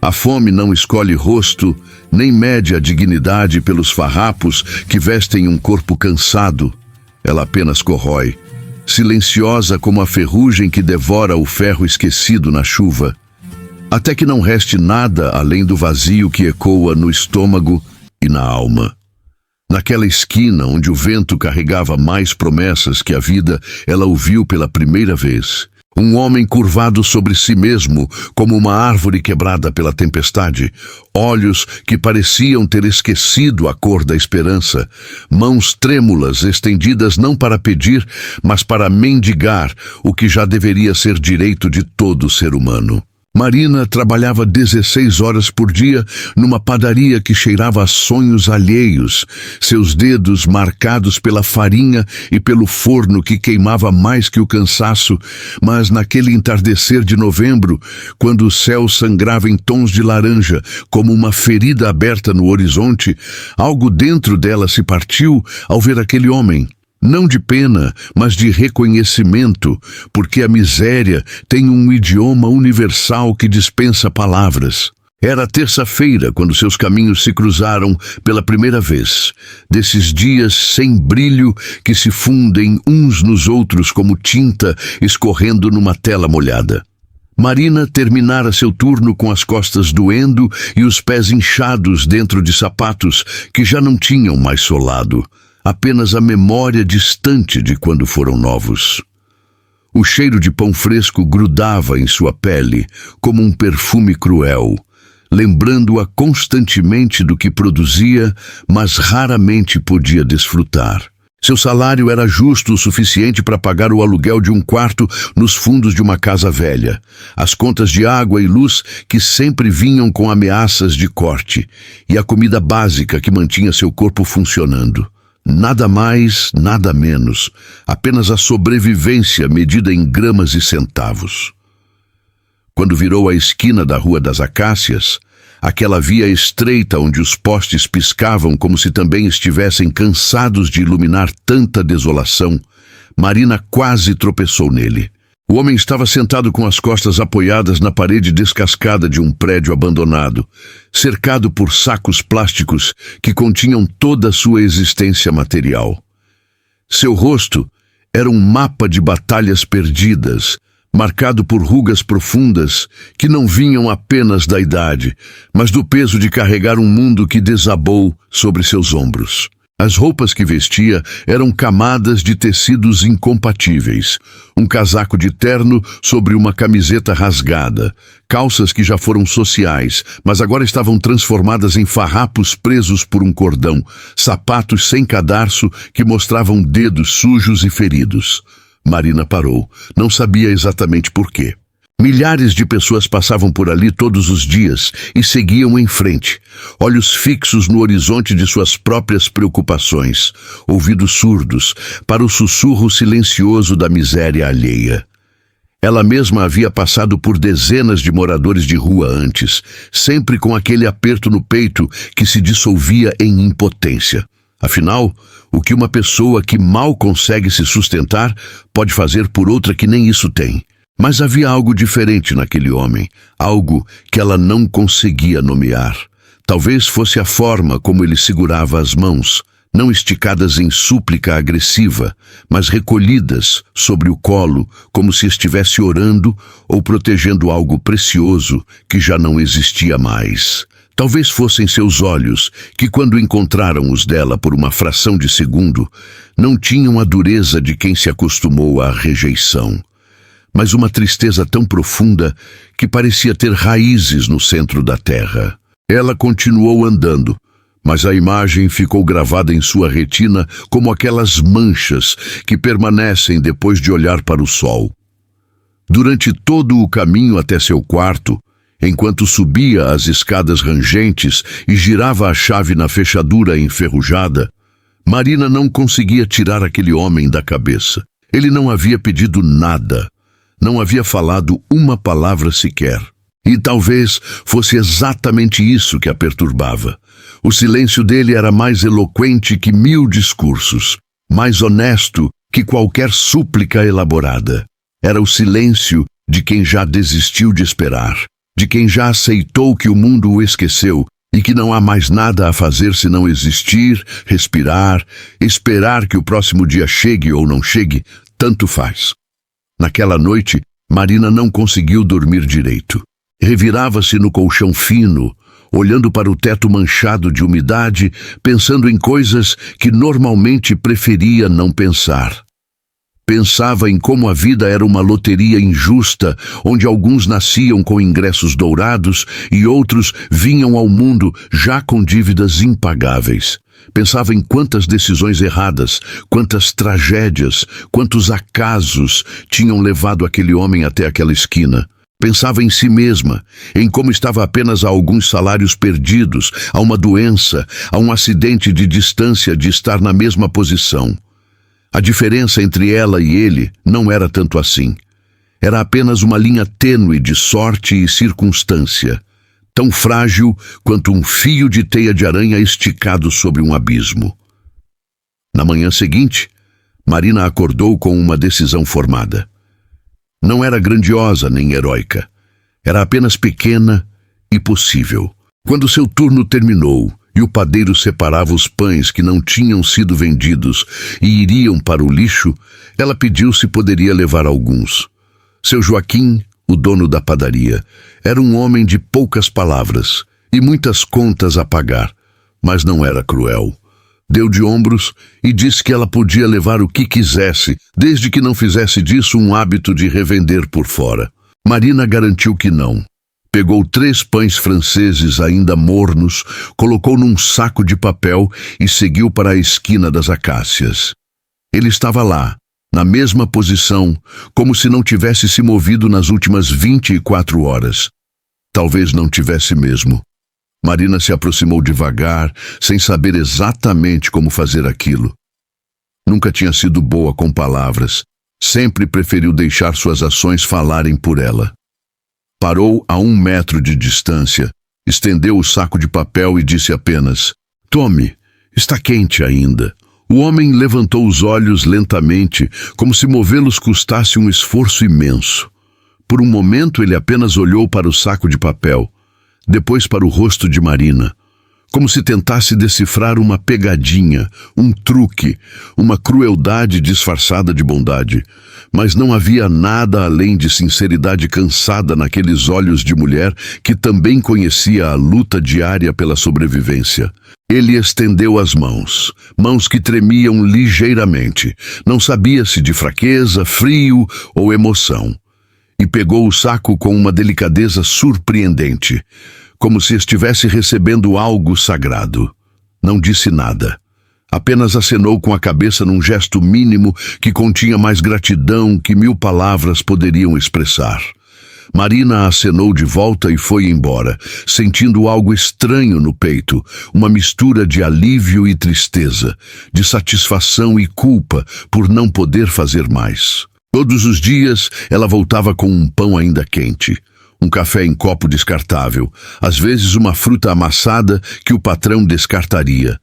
A fome não escolhe rosto, nem mede a dignidade pelos farrapos que vestem um corpo cansado. Ela apenas corrói, silenciosa como a ferrugem que devora o ferro esquecido na chuva, até que não reste nada além do vazio que ecoa no estômago e na alma. Naquela esquina onde o vento carregava mais promessas que a vida, ela o viu pela primeira vez. Um homem curvado sobre si mesmo, como uma árvore quebrada pela tempestade. Olhos que pareciam ter esquecido a cor da esperança. Mãos trêmulas estendidas não para pedir, mas para mendigar o que já deveria ser direito de todo ser humano. Marina trabalhava 16 horas por dia numa padaria que cheirava a sonhos alheios, seus dedos marcados pela farinha e pelo forno que queimava mais que o cansaço. Mas naquele entardecer de novembro, quando o céu sangrava em tons de laranja, como uma ferida aberta no horizonte, algo dentro dela se partiu ao ver aquele homem. Não de pena, mas de reconhecimento, porque a miséria tem um idioma universal que dispensa palavras. Era terça-feira quando seus caminhos se cruzaram pela primeira vez, desses dias sem brilho que se fundem uns nos outros como tinta escorrendo numa tela molhada. Marina terminara seu turno com as costas doendo e os pés inchados dentro de sapatos que já não tinham mais solado. Apenas a memória distante de quando foram novos. O cheiro de pão fresco grudava em sua pele como um perfume cruel, lembrando-a constantemente do que produzia, mas raramente podia desfrutar. Seu salário era justo o suficiente para pagar o aluguel de um quarto nos fundos de uma casa velha, as contas de água e luz que sempre vinham com ameaças de corte, e a comida básica que mantinha seu corpo funcionando. Nada mais, nada menos, apenas a sobrevivência medida em gramas e centavos. Quando virou a esquina da Rua das Acácias, aquela via estreita onde os postes piscavam como se também estivessem cansados de iluminar tanta desolação, Marina quase tropeçou nele. O homem estava sentado com as costas apoiadas na parede descascada de um prédio abandonado, cercado por sacos plásticos que continham toda a sua existência material. Seu rosto era um mapa de batalhas perdidas, marcado por rugas profundas que não vinham apenas da idade, mas do peso de carregar um mundo que desabou sobre seus ombros. As roupas que vestia eram camadas de tecidos incompatíveis, um casaco de terno sobre uma camiseta rasgada, calças que já foram sociais, mas agora estavam transformadas em farrapos presos por um cordão, sapatos sem cadarço que mostravam dedos sujos e feridos. Marina parou, não sabia exatamente por quê. Milhares de pessoas passavam por ali todos os dias e seguiam em frente, olhos fixos no horizonte de suas próprias preocupações, ouvidos surdos para o sussurro silencioso da miséria alheia. Ela mesma havia passado por dezenas de moradores de rua antes, sempre com aquele aperto no peito que se dissolvia em impotência. Afinal, o que uma pessoa que mal consegue se sustentar pode fazer por outra que nem isso tem? Mas havia algo diferente naquele homem, algo que ela não conseguia nomear. Talvez fosse a forma como ele segurava as mãos, não esticadas em súplica agressiva, mas recolhidas sobre o colo, como se estivesse orando ou protegendo algo precioso que já não existia mais. Talvez fossem seus olhos, que quando encontraram os dela por uma fração de segundo, não tinham a dureza de quem se acostumou à rejeição, mas uma tristeza tão profunda que parecia ter raízes no centro da terra. Ela continuou andando, mas a imagem ficou gravada em sua retina como aquelas manchas que permanecem depois de olhar para o sol. Durante todo o caminho até seu quarto, enquanto subia as escadas rangentes e girava a chave na fechadura enferrujada, Marina não conseguia tirar aquele homem da cabeça. Ele não havia pedido nada. Não havia falado uma palavra sequer. E talvez fosse exatamente isso que a perturbava. O silêncio dele era mais eloquente que 1000 discursos, mais honesto que qualquer súplica elaborada. Era o silêncio de quem já desistiu de esperar. de quem já aceitou que o mundo o esqueceu e que não há mais nada a fazer senão existir, respirar, esperar que o próximo dia chegue ou não chegue, tanto faz. Naquela noite, Marina não conseguiu dormir direito. Revirava-se no colchão fino, olhando para o teto manchado de umidade, pensando em coisas que normalmente preferia não pensar. Pensava em como a vida era uma loteria injusta, onde alguns nasciam com ingressos dourados e outros vinham ao mundo já com dívidas impagáveis. Pensava em quantas decisões erradas, quantas tragédias, quantos acasos tinham levado aquele homem até aquela esquina. Pensava em si mesma, em como estava apenas a alguns salários perdidos, a uma doença, a um acidente de distância de estar na mesma posição. A diferença entre ela e ele não era tanto assim. Era apenas uma linha tênue de sorte e circunstância, tão frágil quanto um fio de teia de aranha esticado sobre um abismo. Na manhã seguinte, Marina acordou com uma decisão formada. Não era grandiosa nem heróica. Era apenas pequena e possível. Quando seu turno terminou e o padeiro separava os pães que não tinham sido vendidos e iriam para o lixo, ela pediu se poderia levar alguns. Seu Joaquim, o dono da padaria, era um homem de poucas palavras e muitas contas a pagar, mas não era cruel. Deu de ombros e disse que ela podia levar o que quisesse, desde que não fizesse disso um hábito de revender por fora. Marina garantiu que não. Pegou 3 pães franceses ainda mornos, colocou num saco de papel e seguiu para a esquina das acácias. Ele estava lá, na mesma posição, como se não tivesse se movido nas últimas 24 horas. Talvez não tivesse mesmo. Marina se aproximou devagar, sem saber exatamente como fazer aquilo. Nunca tinha sido boa com palavras. Sempre preferiu deixar suas ações falarem por ela. Parou a 1 metro de distância, estendeu o saco de papel e disse apenas: "Tome, está quente ainda." O homem levantou os olhos lentamente, como se movê-los custasse um esforço imenso. Por um momento ele apenas olhou para o saco de papel, depois para o rosto de Marina, como se tentasse decifrar uma pegadinha, um truque, uma crueldade disfarçada de bondade. Mas não havia nada além de sinceridade cansada naqueles olhos de mulher que também conhecia a luta diária pela sobrevivência. Ele estendeu as mãos, mãos que tremiam ligeiramente. Não sabia se de fraqueza, frio ou emoção. E pegou o saco com uma delicadeza surpreendente, como se estivesse recebendo algo sagrado. Não disse nada. Apenas acenou com a cabeça num gesto mínimo que continha mais gratidão que 1000 palavras poderiam expressar. Marina acenou de volta e foi embora, sentindo algo estranho no peito, uma mistura de alívio e tristeza, de satisfação e culpa por não poder fazer mais. Todos os dias ela voltava com um pão ainda quente, um café em copo descartável, às vezes uma fruta amassada que o patrão descartaria.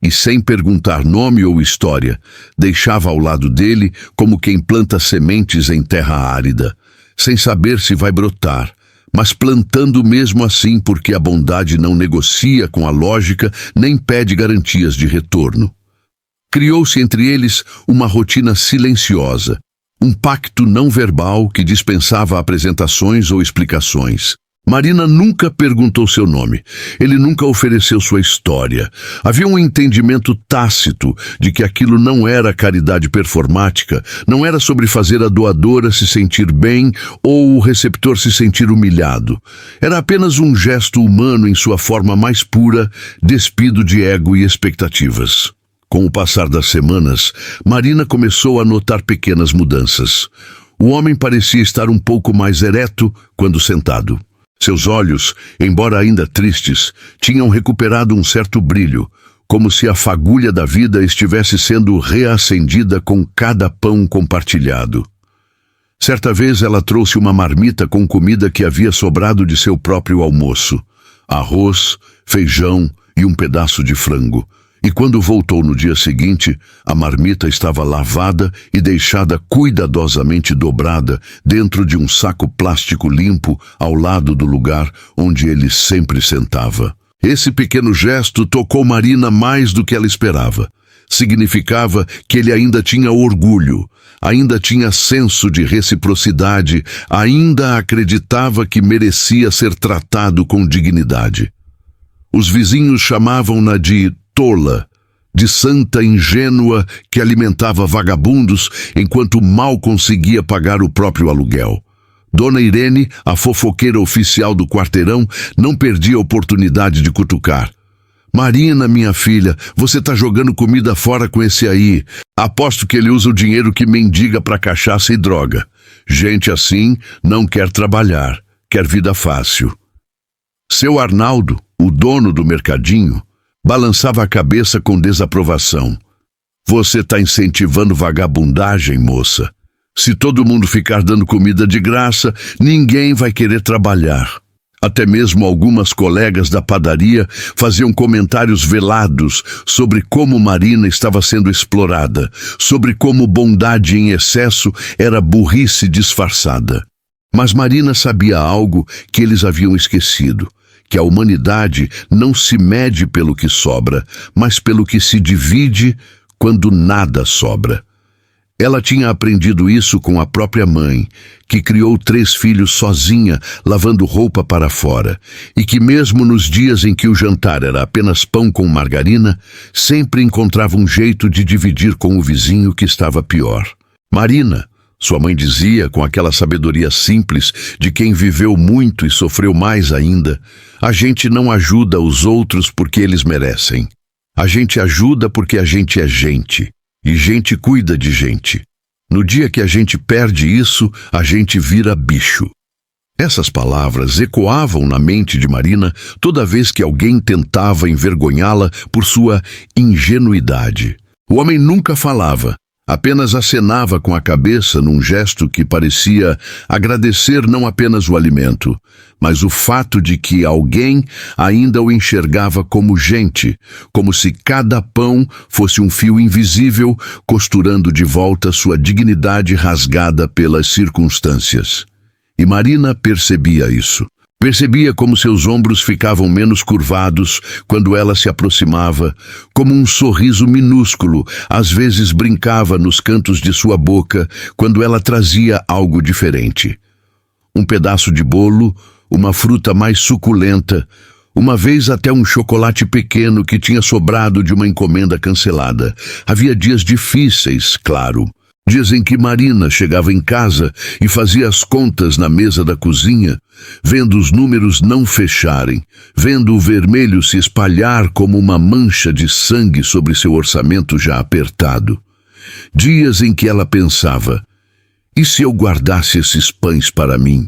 E sem perguntar nome ou história, deixava ao lado dele como quem planta sementes em terra árida, sem saber se vai brotar, mas plantando mesmo assim porque a bondade não negocia com a lógica nem pede garantias de retorno. Criou-se entre eles uma rotina silenciosa, um pacto não verbal que dispensava apresentações ou explicações. Marina nunca perguntou seu nome. Ele nunca ofereceu sua história. Havia um entendimento tácito de que aquilo não era caridade performática, não era sobre fazer a doadora se sentir bem ou o receptor se sentir humilhado. Era apenas um gesto humano em sua forma mais pura, despido de ego e expectativas. Com o passar das semanas, Marina começou a notar pequenas mudanças. O homem parecia estar um pouco mais ereto quando sentado. Seus olhos, embora ainda tristes, tinham recuperado um certo brilho, como se a fagulha da vida estivesse sendo reacendida com cada pão compartilhado. Certa vez ela trouxe uma marmita com comida que havia sobrado de seu próprio almoço: arroz, feijão e um pedaço de frango. E quando voltou no dia seguinte, a marmita estava lavada e deixada cuidadosamente dobrada dentro de um saco plástico limpo ao lado do lugar onde ele sempre sentava. Esse pequeno gesto tocou Marina mais do que ela esperava. Significava que ele ainda tinha orgulho, ainda tinha senso de reciprocidade, ainda acreditava que merecia ser tratado com dignidade. Os vizinhos chamavam-na de tola, de santa ingênua que alimentava vagabundos enquanto mal conseguia pagar o próprio aluguel. Dona Irene, a fofoqueira oficial do quarteirão, não perdia a oportunidade de cutucar. Marina, minha filha, você tá jogando comida fora com esse aí. Aposto que ele usa o dinheiro que mendiga para cachaça e droga. Gente assim não quer trabalhar, quer vida fácil. Seu Arnaldo, o dono do mercadinho, balançava a cabeça com desaprovação. Você tá incentivando vagabundagem, moça. Se todo mundo ficar dando comida de graça, ninguém vai querer trabalhar. Até mesmo algumas colegas da padaria faziam comentários velados sobre como Marina estava sendo explorada, sobre como bondade em excesso era burrice disfarçada. Mas Marina sabia algo que eles haviam esquecido, que a humanidade não se mede pelo que sobra, mas pelo que se divide quando nada sobra. Ela tinha aprendido isso com a própria mãe, que criou 3 filhos sozinha, lavando roupa para fora, e que mesmo nos dias em que o jantar era apenas pão com margarina, sempre encontrava um jeito de dividir com o vizinho que estava pior. Marina, sua mãe dizia com aquela sabedoria simples de quem viveu muito e sofreu mais ainda, a gente não ajuda os outros porque eles merecem. A gente ajuda porque a gente é gente. E gente cuida de gente. No dia que a gente perde isso, a gente vira bicho. Essas palavras ecoavam na mente de Marina toda vez que alguém tentava envergonhá-la por sua ingenuidade. O homem nunca falava, apenas acenava com a cabeça num gesto que parecia agradecer não apenas o alimento, mas o fato de que alguém ainda o enxergava como gente, como se cada pão fosse um fio invisível costurando de volta sua dignidade rasgada pelas circunstâncias. E Marina percebia isso. Percebia como seus ombros ficavam menos curvados quando ela se aproximava, como um sorriso minúsculo às vezes brincava nos cantos de sua boca quando ela trazia algo diferente. Um pedaço de bolo, uma fruta mais suculenta, uma vez até um chocolate pequeno que tinha sobrado de uma encomenda cancelada. Havia dias difíceis, claro. Dias em que Marina chegava em casa e fazia as contas na mesa da cozinha, vendo os números não fecharem, vendo o vermelho se espalhar como uma mancha de sangue sobre seu orçamento já apertado. Dias em que ela pensava, e se eu guardasse esses pães para mim?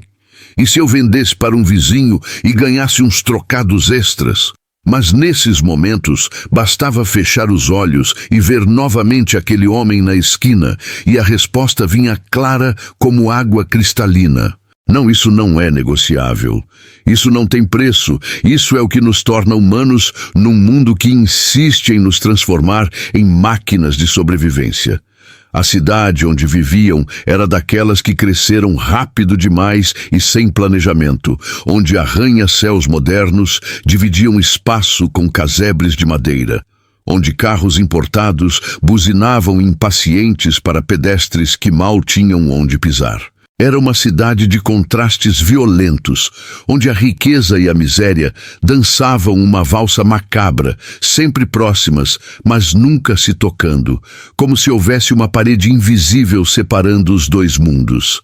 E se eu vendesse para um vizinho e ganhasse uns trocados extras? Mas nesses momentos bastava fechar os olhos e ver novamente aquele homem na esquina, e a resposta vinha clara como água cristalina. Não, isso não é negociável. Isso não tem preço. Isso é o que nos torna humanos num mundo que insiste em nos transformar em máquinas de sobrevivência. A cidade onde viviam era daquelas que cresceram rápido demais e sem planejamento, onde arranha-céus modernos dividiam espaço com casebres de madeira, onde carros importados buzinavam impacientes para pedestres que mal tinham onde pisar. Era uma cidade de contrastes violentos, onde a riqueza e a miséria dançavam uma valsa macabra, sempre próximas, mas nunca se tocando, como se houvesse uma parede invisível separando os dois mundos.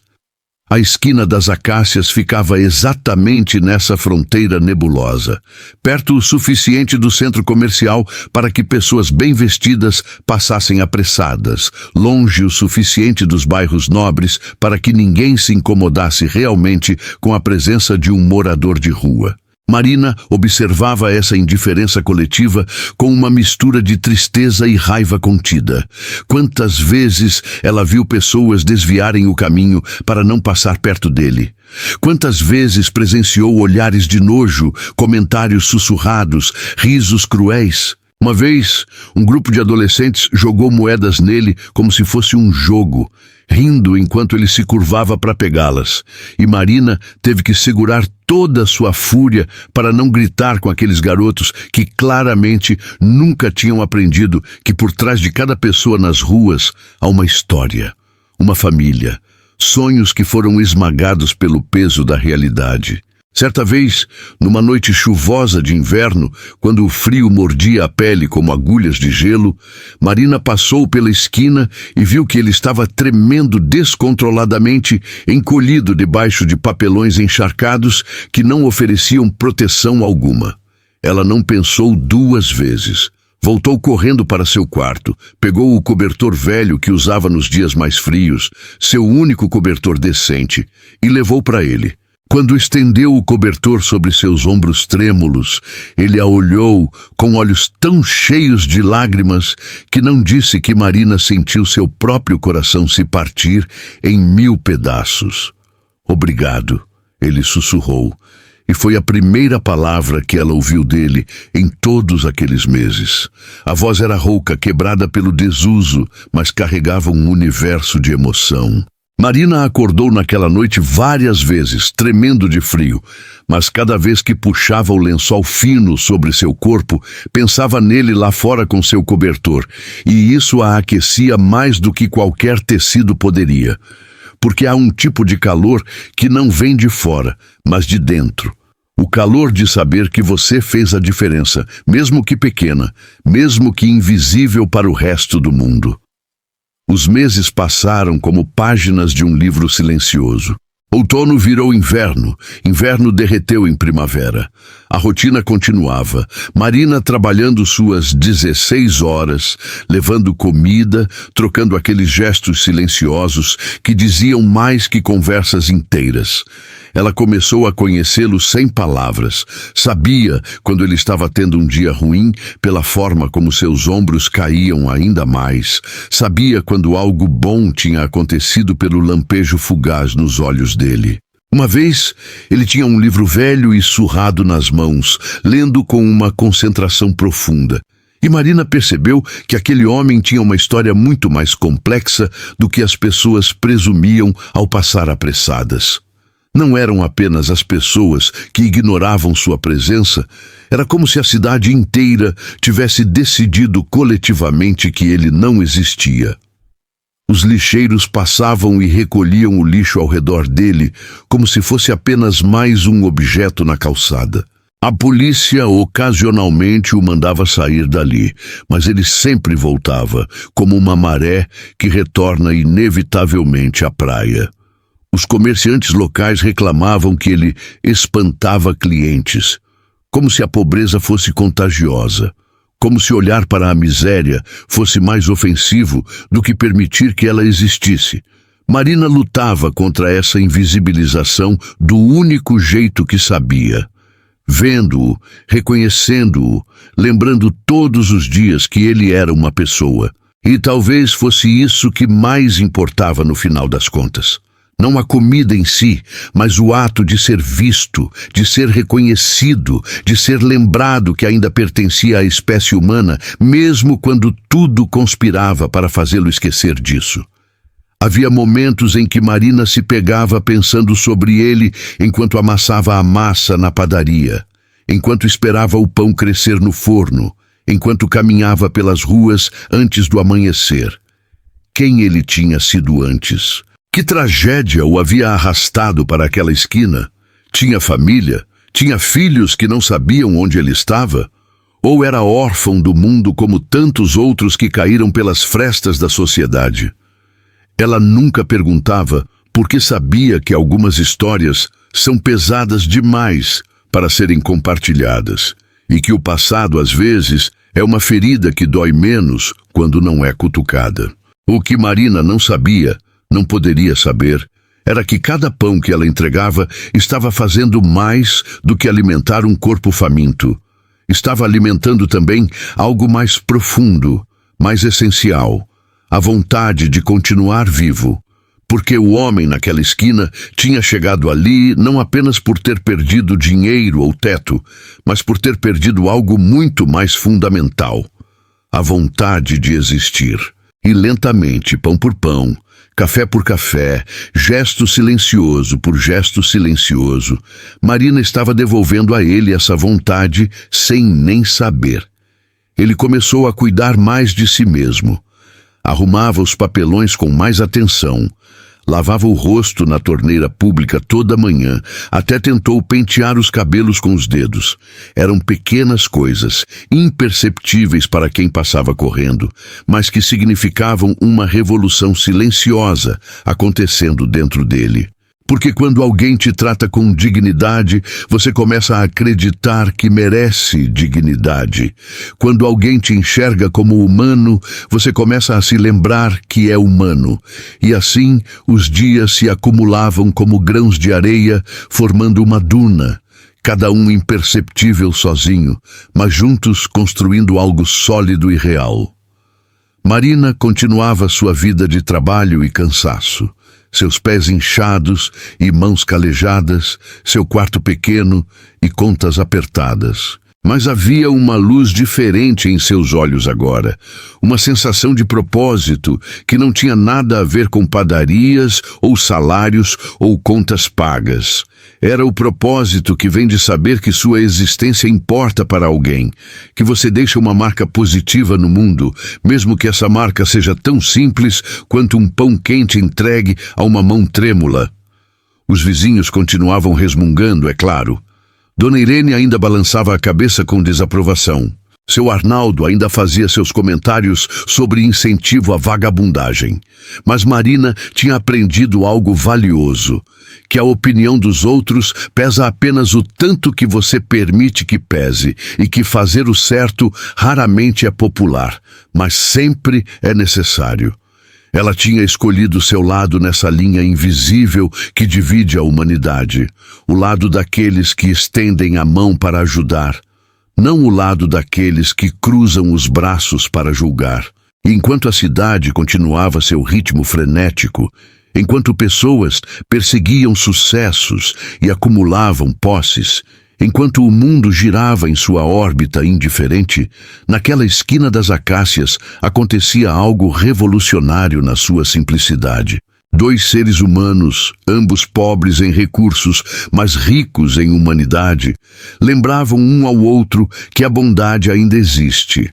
A esquina das acácias ficava exatamente nessa fronteira nebulosa, perto o suficiente do centro comercial para que pessoas bem vestidas passassem apressadas, longe o suficiente dos bairros nobres para que ninguém se incomodasse realmente com a presença de um morador de rua. Marina observava essa indiferença coletiva com uma mistura de tristeza e raiva contida. Quantas vezes ela viu pessoas desviarem o caminho para não passar perto dele? Quantas vezes presenciou olhares de nojo, comentários sussurrados, risos cruéis? Uma vez, um grupo de adolescentes jogou moedas nele como se fosse um jogo, rindo enquanto ele se curvava para pegá-las. E Marina teve que segurar toda a sua fúria para não gritar com aqueles garotos que claramente nunca tinham aprendido que por trás de cada pessoa nas ruas há uma história, uma família, sonhos que foram esmagados pelo peso da realidade. Certa vez, numa noite chuvosa de inverno, quando o frio mordia a pele como agulhas de gelo, Marina passou pela esquina e viu que ele estava tremendo descontroladamente, encolhido debaixo de papelões encharcados que não ofereciam proteção alguma. Ela não pensou duas vezes. Voltou correndo para seu quarto, pegou o cobertor velho que usava nos dias mais frios, seu único cobertor decente, e levou para ele. Quando estendeu o cobertor sobre seus ombros trêmulos, ele a olhou com olhos tão cheios de lágrimas que não disse que Marina sentiu seu próprio coração se partir em 1000 pedaços. "Obrigado", ele sussurrou, e foi a primeira palavra que ela ouviu dele em todos aqueles meses. A voz era rouca, quebrada pelo desuso, mas carregava um universo de emoção. Marina acordou naquela noite várias vezes, tremendo de frio, mas cada vez que puxava o lençol fino sobre seu corpo, pensava nele lá fora com seu cobertor, e isso a aquecia mais do que qualquer tecido poderia. Porque há um tipo de calor que não vem de fora, mas de dentro. O calor de saber que você fez a diferença, mesmo que pequena, mesmo que invisível para o resto do mundo. Os meses passaram como páginas de um livro silencioso. Outono virou inverno, inverno derreteu em primavera. A rotina continuava, Marina trabalhando suas 16 horas, levando comida, trocando aqueles gestos silenciosos que diziam mais que conversas inteiras. Ela começou a conhecê-lo sem palavras. Sabia quando ele estava tendo um dia ruim pela forma como seus ombros caíam ainda mais. Sabia quando algo bom tinha acontecido pelo lampejo fugaz nos olhos dele. Uma vez, ele tinha um livro velho e surrado nas mãos, lendo com uma concentração profunda. E Marina percebeu que aquele homem tinha uma história muito mais complexa do que as pessoas presumiam ao passar apressadas. Não eram apenas as pessoas que ignoravam sua presença, era como se a cidade inteira tivesse decidido coletivamente que ele não existia. Os lixeiros passavam e recolhiam o lixo ao redor dele, como se fosse apenas mais um objeto na calçada. A polícia ocasionalmente o mandava sair dali, mas ele sempre voltava, como uma maré que retorna inevitavelmente à praia. Os comerciantes locais reclamavam que ele espantava clientes, como se a pobreza fosse contagiosa, como se olhar para a miséria fosse mais ofensivo do que permitir que ela existisse. Marina lutava contra essa invisibilização do único jeito que sabia. Vendo-o, reconhecendo-o, lembrando todos os dias que ele era uma pessoa. E talvez fosse isso que mais importava no final das contas. Não a comida em si, mas o ato de ser visto, de ser reconhecido, de ser lembrado que ainda pertencia à espécie humana, mesmo quando tudo conspirava para fazê-lo esquecer disso. Havia momentos em que Marina se pegava pensando sobre ele enquanto amassava a massa na padaria, enquanto esperava o pão crescer no forno, enquanto caminhava pelas ruas antes do amanhecer. Quem ele tinha sido antes? Que tragédia o havia arrastado para aquela esquina? Tinha família? Tinha filhos que não sabiam onde ele estava? Ou era órfão do mundo como tantos outros que caíram pelas frestas da sociedade? Ela nunca perguntava porque sabia que algumas histórias são pesadas demais para serem compartilhadas e que o passado, às vezes, é uma ferida que dói menos quando não é cutucada. O que Marina não sabia, não poderia saber, era que cada pão que ela entregava estava fazendo mais do que alimentar um corpo faminto. Estava alimentando também algo mais profundo, mais essencial, a vontade de continuar vivo. Porque o homem naquela esquina tinha chegado ali não apenas por ter perdido dinheiro ou teto, mas por ter perdido algo muito mais fundamental. a vontade de existir. E lentamente, pão por pão, café por café, gesto silencioso por gesto silencioso, Marina estava devolvendo a ele essa vontade sem nem saber. Ele começou a cuidar mais de si mesmo. Arrumava os papelões com mais atenção. Lavava o rosto na torneira pública toda manhã, até tentou pentear os cabelos com os dedos. Eram pequenas coisas, imperceptíveis para quem passava correndo, mas que significavam uma revolução silenciosa acontecendo dentro dele. Porque quando alguém te trata com dignidade, você começa a acreditar que merece dignidade. Quando alguém te enxerga como humano, você começa a se lembrar que é humano. E assim, os dias se acumulavam como grãos de areia, formando uma duna. Cada um imperceptível sozinho, mas juntos construindo algo sólido e real. Marina continuava sua vida de trabalho e cansaço. Seus pés inchados e mãos calejadas, seu quarto pequeno e contas apertadas. Mas havia uma luz diferente em seus olhos agora, uma sensação de propósito que não tinha nada a ver com padarias ou salários ou contas pagas. Era o propósito que vem de saber que sua existência importa para alguém, que você deixa uma marca positiva no mundo, mesmo que essa marca seja tão simples quanto um pão quente entregue a uma mão trêmula. Os vizinhos continuavam resmungando, é claro. Dona Irene ainda balançava a cabeça com desaprovação. Seu Arnaldo ainda fazia seus comentários sobre incentivo à vagabundagem. Mas Marina tinha aprendido algo valioso, que a opinião dos outros pesa apenas o tanto que você permite que pese, e que fazer o certo raramente é popular, mas sempre é necessário. Ela tinha escolhido seu lado nessa linha invisível que divide a humanidade, o lado daqueles que estendem a mão para ajudar, não o lado daqueles que cruzam os braços para julgar. E enquanto a cidade continuava seu ritmo frenético, enquanto pessoas perseguiam sucessos e acumulavam posses, enquanto o mundo girava em sua órbita indiferente, naquela esquina das acácias acontecia algo revolucionário na sua simplicidade. Dois seres humanos, ambos pobres em recursos, mas ricos em humanidade, lembravam um ao outro que a bondade ainda existe,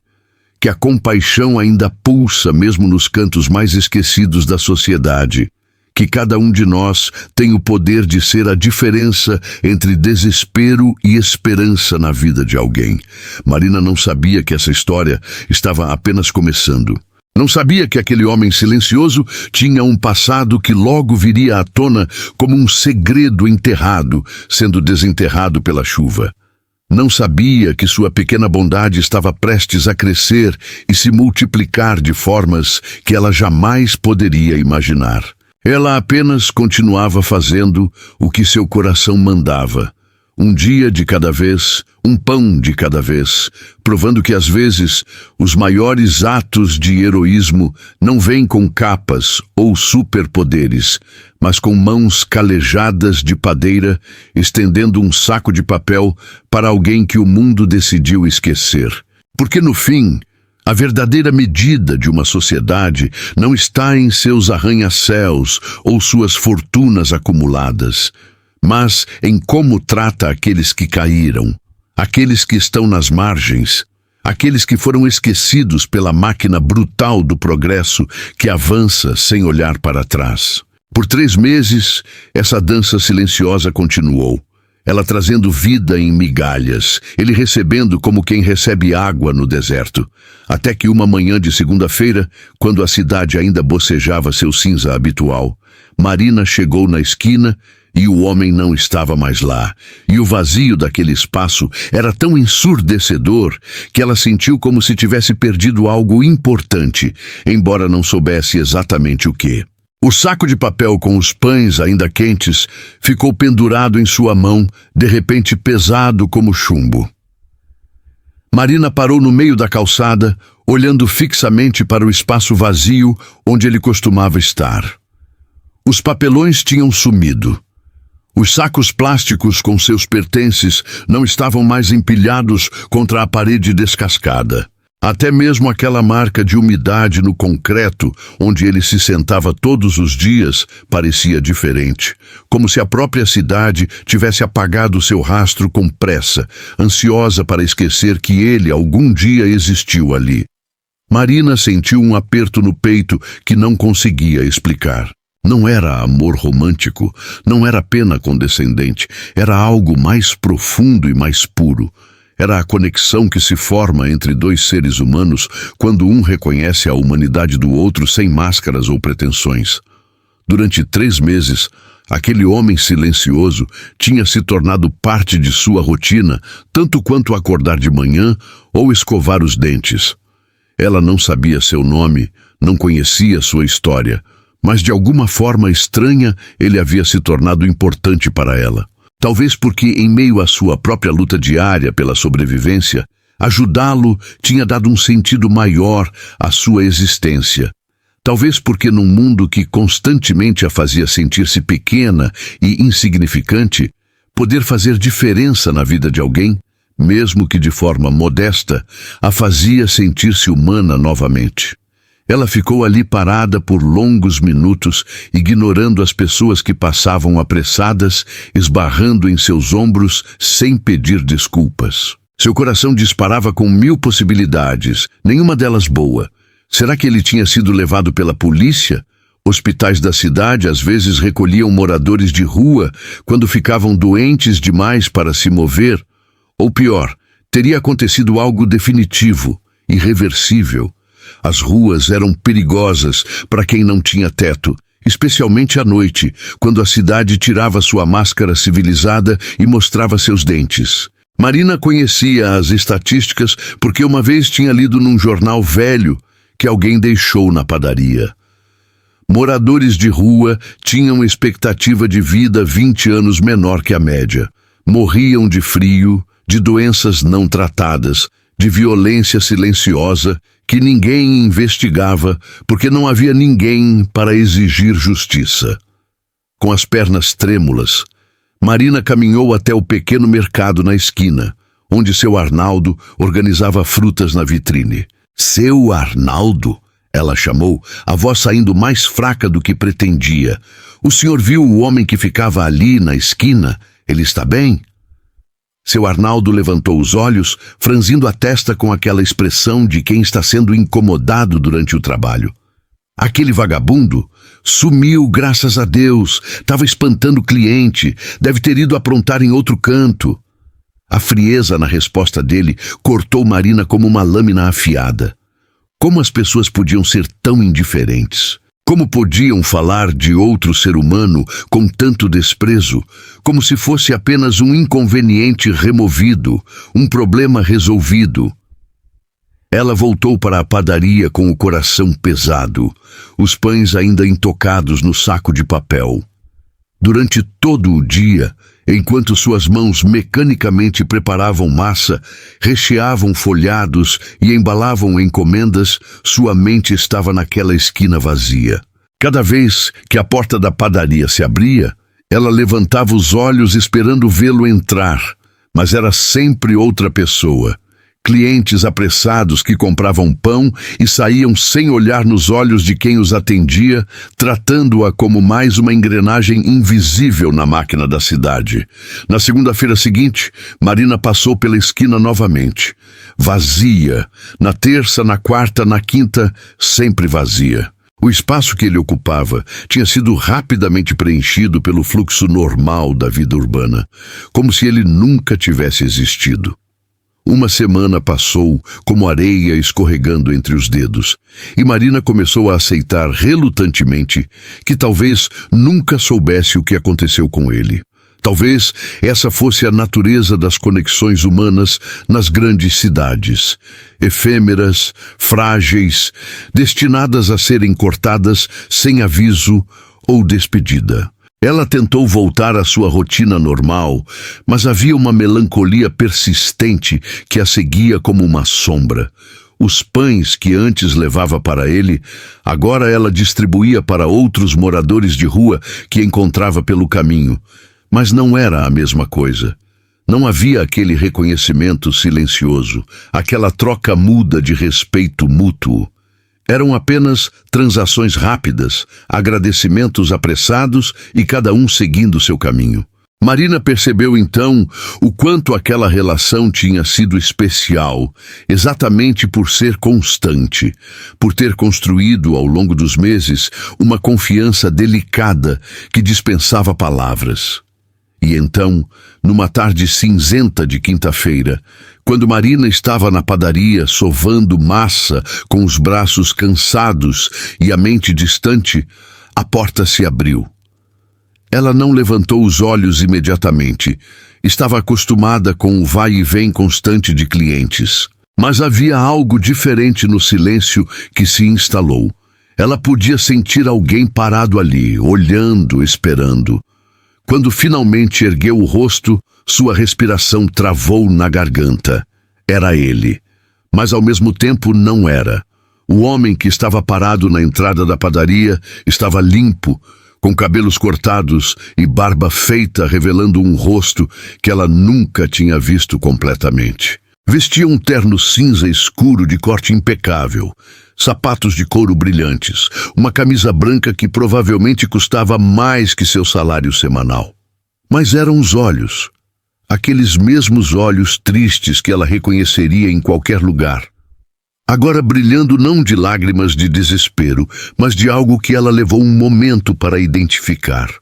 que a compaixão ainda pulsa mesmo nos cantos mais esquecidos da sociedade, que cada um de nós tem o poder de ser a diferença entre desespero e esperança na vida de alguém. Marina não sabia que essa história estava apenas começando. Não sabia que aquele homem silencioso tinha um passado que logo viria à tona como um segredo enterrado, sendo desenterrado pela chuva. Não sabia que sua pequena bondade estava prestes a crescer e se multiplicar de formas que ela jamais poderia imaginar. Ela apenas continuava fazendo o que seu coração mandava, um dia de cada vez, um pão de cada vez, provando que às vezes os maiores atos de heroísmo não vêm com capas ou superpoderes, mas com mãos calejadas de padeira, estendendo um saco de papel para alguém que o mundo decidiu esquecer. Porque no fim, a verdadeira medida de uma sociedade não está em seus arranha-céus ou suas fortunas acumuladas, mas em como trata aqueles que caíram, aqueles que estão nas margens, aqueles que foram esquecidos pela máquina brutal do progresso que avança sem olhar para trás. Por 3 meses, essa dança silenciosa continuou. Ela trazendo vida em migalhas, ele recebendo como quem recebe água no deserto. Até que uma manhã de segunda-feira, quando a cidade ainda bocejava seu cinza habitual, Marina chegou na esquina e o homem não estava mais lá. E o vazio daquele espaço era tão ensurdecedor que ela sentiu como se tivesse perdido algo importante, embora não soubesse exatamente o que. O saco de papel com os pães ainda quentes ficou pendurado em sua mão, de repente pesado como chumbo. Marina parou no meio da calçada, olhando fixamente para o espaço vazio onde ele costumava estar. Os papelões tinham sumido. Os sacos plásticos com seus pertences não estavam mais empilhados contra a parede descascada. Até mesmo aquela marca de umidade no concreto, onde ele se sentava todos os dias, parecia diferente, como se a própria cidade tivesse apagado seu rastro com pressa, ansiosa para esquecer que ele algum dia existiu ali. Marina sentiu um aperto no peito que não conseguia explicar. Não era amor romântico, não era pena condescendente, era algo mais profundo e mais puro. Era a conexão que se forma entre dois seres humanos quando um reconhece a humanidade do outro sem máscaras ou pretensões. Durante 3 meses, aquele homem silencioso tinha se tornado parte de sua rotina, tanto quanto acordar de manhã ou escovar os dentes. Ela não sabia seu nome, não conhecia sua história, mas de alguma forma estranha ele havia se tornado importante para ela. Talvez porque, em meio à sua própria luta diária pela sobrevivência, ajudá-lo tinha dado um sentido maior à sua existência. Talvez porque num mundo que constantemente a fazia sentir-se pequena e insignificante, poder fazer diferença na vida de alguém, mesmo que de forma modesta, a fazia sentir-se humana novamente. Ela ficou ali parada por longos minutos, ignorando as pessoas que passavam apressadas, esbarrando em seus ombros sem pedir desculpas. Seu coração disparava com 1000 possibilidades, nenhuma delas boa. Será que ele tinha sido levado pela polícia? Hospitais da cidade às vezes recolhiam moradores de rua quando ficavam doentes demais para se mover. Ou pior, teria acontecido algo definitivo, irreversível. As ruas eram perigosas para quem não tinha teto, especialmente à noite, quando a cidade tirava sua máscara civilizada e mostrava seus dentes. Marina conhecia as estatísticas porque uma vez tinha lido num jornal velho que alguém deixou na padaria. Moradores de rua tinham expectativa de vida 20 anos menor que a média. Morriam de frio, de doenças não tratadas, de violência silenciosa que ninguém investigava porque não havia ninguém para exigir justiça. Com as pernas trêmulas, Marina caminhou até o pequeno mercado na esquina, onde seu Arnaldo organizava frutas na vitrine. Seu Arnaldo? Ela chamou, a voz saindo mais fraca do que pretendia. O senhor viu o homem que ficava ali na esquina? Ele está bem? Seu Arnaldo levantou os olhos, franzindo a testa com aquela expressão de quem está sendo incomodado durante o trabalho. Aquele vagabundo sumiu, graças a Deus. Estava espantando o cliente. Deve ter ido aprontar em outro canto. A frieza na resposta dele cortou Marina como uma lâmina afiada. Como as pessoas podiam ser tão indiferentes? Como podiam falar de outro ser humano com tanto desprezo, como se fosse apenas um inconveniente removido, um problema resolvido? Ela voltou para a padaria com o coração pesado, os pães ainda intocados no saco de papel. Durante todo o dia, enquanto suas mãos mecanicamente preparavam massa, recheavam folhados e embalavam encomendas, sua mente estava naquela esquina vazia. Cada vez que a porta da padaria se abria, ela levantava os olhos esperando vê-lo entrar, mas era sempre outra pessoa. Clientes apressados que compravam pão e saíam sem olhar nos olhos de quem os atendia, tratando-a como mais uma engrenagem invisível na máquina da cidade. Na segunda-feira seguinte, Marina passou pela esquina novamente. Vazia. Na terça, na quarta, na quinta, sempre vazia. O espaço que ele ocupava tinha sido rapidamente preenchido pelo fluxo normal da vida urbana, como se ele nunca tivesse existido. Uma semana passou como areia escorregando entre os dedos, e Marina começou a aceitar relutantemente que talvez nunca soubesse o que aconteceu com ele. Talvez essa fosse a natureza das conexões humanas nas grandes cidades, efêmeras, frágeis, destinadas a serem cortadas sem aviso ou despedida. Ela tentou voltar à sua rotina normal, mas havia uma melancolia persistente que a seguia como uma sombra. Os pães que antes levava para ele, agora ela distribuía para outros moradores de rua que encontrava pelo caminho. Mas não era a mesma coisa. Não havia aquele reconhecimento silencioso, aquela troca muda de respeito mútuo. Eram apenas transações rápidas, agradecimentos apressados e cada um seguindo seu caminho. Marina percebeu então o quanto aquela relação tinha sido especial, exatamente por ser constante, por ter construído ao longo dos meses uma confiança delicada que dispensava palavras. E então, numa tarde cinzenta de quinta-feira, quando Marina estava na padaria sovando massa com os braços cansados e a mente distante, a porta se abriu. Ela não levantou os olhos imediatamente. Estava acostumada com o vai e vem constante de clientes. Mas havia algo diferente no silêncio que se instalou. Ela podia sentir alguém parado ali, olhando, esperando. Quando finalmente ergueu o rosto, sua respiração travou na garganta. Era ele. Mas ao mesmo tempo não era. O homem que estava parado na entrada da padaria estava limpo, com cabelos cortados e barba feita, revelando um rosto que ela nunca tinha visto completamente. Vestia um terno cinza escuro de corte impecável, sapatos de couro brilhantes, uma camisa branca que provavelmente custava mais que seu salário semanal. Mas eram os olhos, aqueles mesmos olhos tristes que ela reconheceria em qualquer lugar. Agora brilhando não de lágrimas de desespero, mas de algo que ela levou um momento para identificar.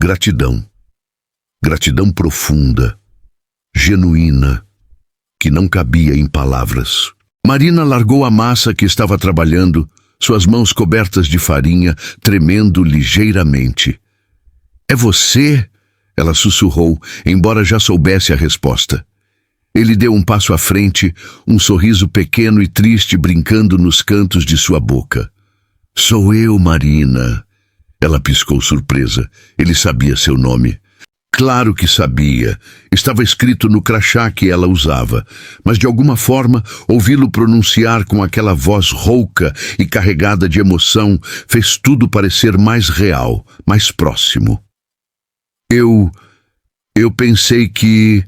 Gratidão. Gratidão profunda, genuína, que não cabia em palavras. Marina largou a massa que estava trabalhando, suas mãos cobertas de farinha, tremendo ligeiramente. "É você?" ela sussurrou, embora já soubesse a resposta. Ele deu um passo à frente, um sorriso pequeno e triste brincando nos cantos de sua boca. "Sou eu, Marina." Ela piscou surpresa. Ele sabia seu nome. Claro que sabia. Estava escrito no crachá que ela usava, mas de alguma forma ouvi-lo pronunciar com aquela voz rouca e carregada de emoção fez tudo parecer mais real, mais próximo. Eu pensei que...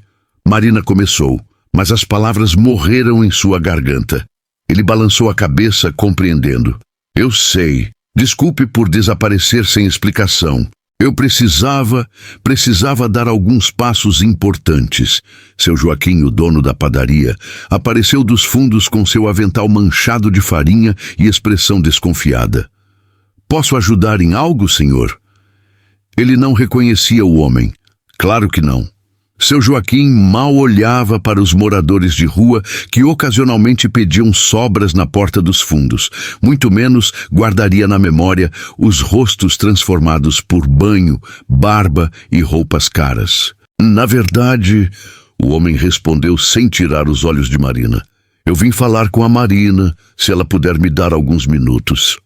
Marina começou, mas as palavras morreram em sua garganta. Ele balançou a cabeça, compreendendo. "Eu sei. Desculpe por desaparecer sem explicação. Eu precisava dar alguns passos importantes." Seu Joaquim, o dono da padaria, apareceu dos fundos com seu avental manchado de farinha e expressão desconfiada. "Posso ajudar em algo, senhor?" Ele não reconhecia o homem. Claro que não. Seu Joaquim mal olhava para os moradores de rua que ocasionalmente pediam sobras na porta dos fundos. Muito menos guardaria na memória os rostos transformados por banho, barba e roupas caras. "Na verdade," o homem respondeu sem tirar os olhos de Marina, "eu vim falar com a Marina, se ela puder me dar alguns minutos."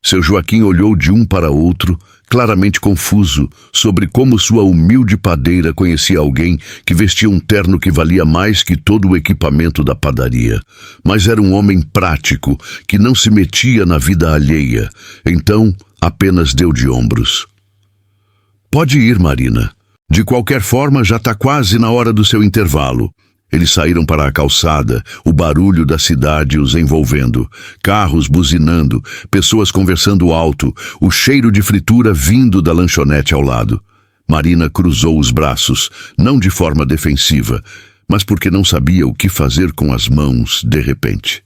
Seu Joaquim olhou de um para outro, claramente confuso, sobre como sua humilde padeira conhecia alguém que vestia um terno que valia mais que todo o equipamento da padaria. Mas era um homem prático, que não se metia na vida alheia, então apenas deu de ombros. "Pode ir, Marina. De qualquer forma, já está quase na hora do seu intervalo." Eles saíram para a calçada, o barulho da cidade os envolvendo, carros buzinando, pessoas conversando alto, o cheiro de fritura vindo da lanchonete ao lado. Marina cruzou os braços, não de forma defensiva, mas porque não sabia o que fazer com as mãos de repente.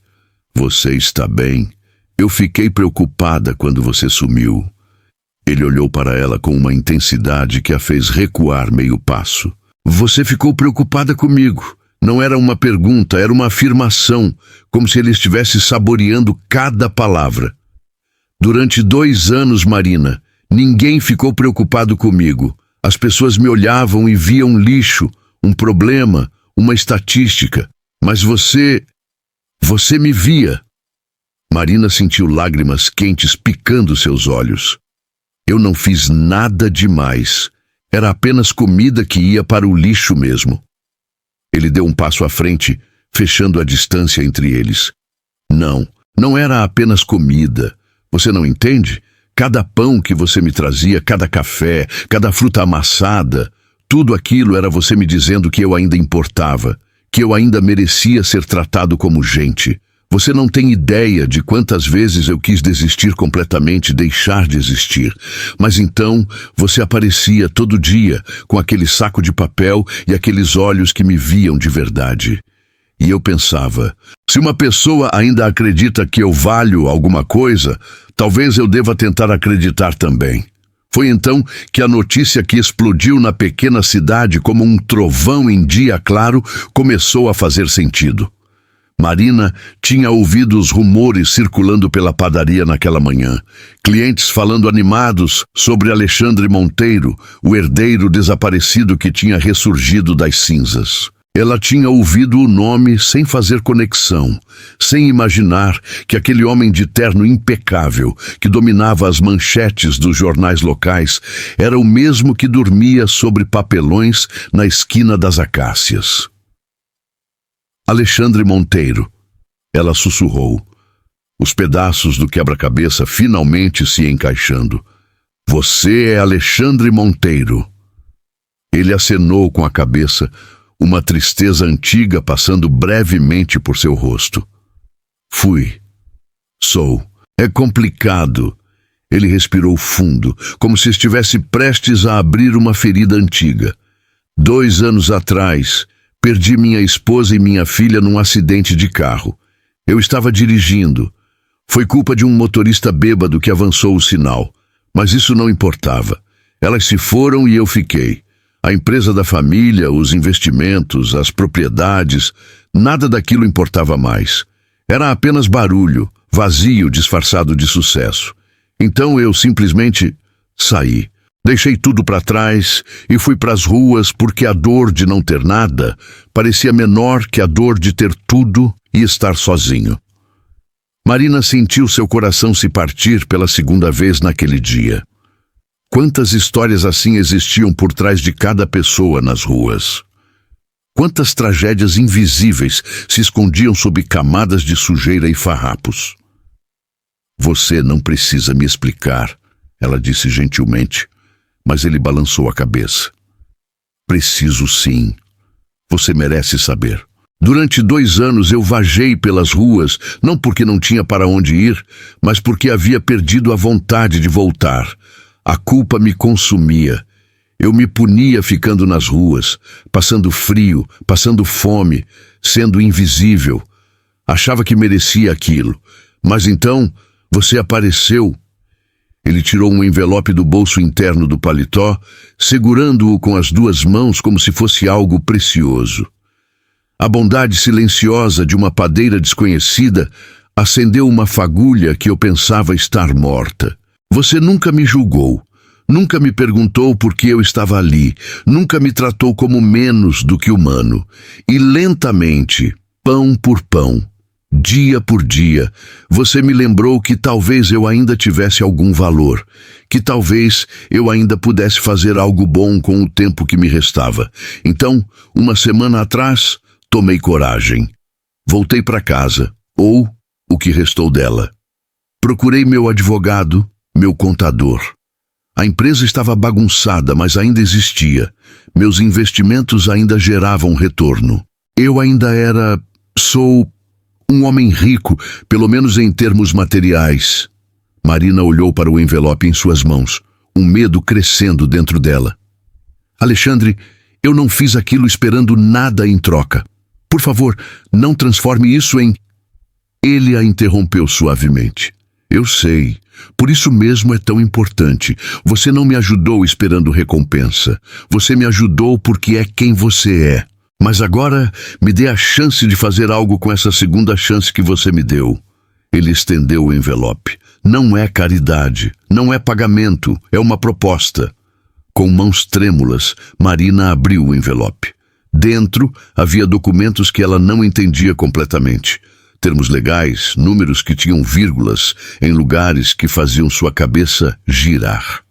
"Você está bem? Eu fiquei preocupada quando você sumiu." Ele olhou para ela com uma intensidade que a fez recuar meio passo. "Você ficou preocupada comigo?" Não era uma pergunta, era uma afirmação, como se ele estivesse saboreando cada palavra. "Durante 2 anos, Marina, ninguém ficou preocupado comigo. As pessoas me olhavam e viam lixo, um problema, uma estatística. Mas você me via." Marina sentiu lágrimas quentes picando seus olhos. "Eu não fiz nada demais. Era apenas comida que ia para o lixo mesmo." Ele deu um passo à frente, fechando a distância entre eles. Não era apenas comida. Você não entende? Cada pão que você me trazia, cada café, cada fruta amassada, Tudo aquilo era você me dizendo que eu ainda importava, que eu ainda merecia ser tratado como gente. Você não tem ideia de quantas vezes eu quis desistir completamente, deixar de existir. Mas então você aparecia todo dia com aquele saco de papel e aqueles olhos que me viam de verdade. E eu pensava, se uma pessoa ainda acredita que eu valho alguma coisa, talvez eu deva tentar acreditar também. Foi então que a notícia que explodiu na pequena cidade como um trovão em dia claro começou a fazer sentido. Marina tinha ouvido os rumores circulando pela padaria naquela manhã. Clientes falando animados sobre Alexandre Monteiro, o herdeiro desaparecido que tinha ressurgido das cinzas. Ela tinha ouvido o nome sem fazer conexão, sem imaginar que aquele homem de terno impecável, que dominava as manchetes dos jornais locais, era o mesmo que dormia sobre papelões na esquina das acácias. Alexandre Monteiro, ela sussurrou, os pedaços do quebra-cabeça finalmente se encaixando. Você é Alexandre Monteiro. Ele acenou com a cabeça, uma tristeza antiga passando brevemente por seu rosto. Fui. Sou. É complicado. Ele respirou fundo, como se estivesse prestes a abrir uma ferida antiga. 2 anos atrás, perdi minha esposa e minha filha num acidente de carro. Eu estava dirigindo. Foi culpa de um motorista bêbado que avançou o sinal. Mas isso não importava. Elas se foram e eu fiquei. A empresa da família, os investimentos, as propriedades, nada daquilo importava mais. Era apenas barulho, vazio disfarçado de sucesso. Então eu simplesmente saí. Deixei tudo para trás e fui para as ruas porque a dor de não ter nada parecia menor que a dor de ter tudo e estar sozinho. Marina sentiu seu coração se partir pela segunda vez naquele dia. Quantas histórias assim existiam por trás de cada pessoa nas ruas? Quantas tragédias invisíveis se escondiam sob camadas de sujeira e farrapos? Você não precisa me explicar, ela disse gentilmente, mas ele balançou a cabeça. Preciso sim. Você merece saber. Durante 2 anos eu vagei pelas ruas, não porque não tinha para onde ir, mas porque havia perdido a vontade de voltar. A culpa me consumia. Eu me punia ficando nas ruas, passando frio, passando fome, sendo invisível. Achava que merecia aquilo. Mas então, você apareceu. Ele tirou um envelope do bolso interno do paletó, segurando-o com as 2 mãos como se fosse algo precioso. A bondade silenciosa de uma padeira desconhecida acendeu uma fagulha que eu pensava estar morta. Você nunca me julgou, nunca me perguntou por que eu estava ali, nunca me tratou como menos do que humano. E lentamente, pão por pão, dia por dia, você me lembrou que talvez eu ainda tivesse algum valor, que talvez eu ainda pudesse fazer algo bom com o tempo que me restava. Então, 1 semana atrás, tomei coragem. Voltei para casa, ou o que restou dela. Procurei meu advogado, meu contador. A empresa estava bagunçada, mas ainda existia. Meus investimentos ainda geravam retorno. Eu ainda sou um homem rico, pelo menos em termos materiais. Marina olhou para o envelope em suas mãos, um medo crescendo dentro dela. Alexandre, eu não fiz aquilo esperando nada em troca. Por favor, não transforme isso em... Ele a interrompeu suavemente. Eu sei. Por isso mesmo é tão importante. Você não me ajudou esperando recompensa. Você me ajudou porque é quem você é. Mas agora me dê a chance de fazer algo com essa segunda chance que você me deu. Ele estendeu o envelope. Não é caridade, não é pagamento, é uma proposta. Com mãos trêmulas, Marina abriu o envelope. Dentro havia documentos que ela não entendia completamente. Termos legais, números que tinham vírgulas em lugares que faziam sua cabeça girar.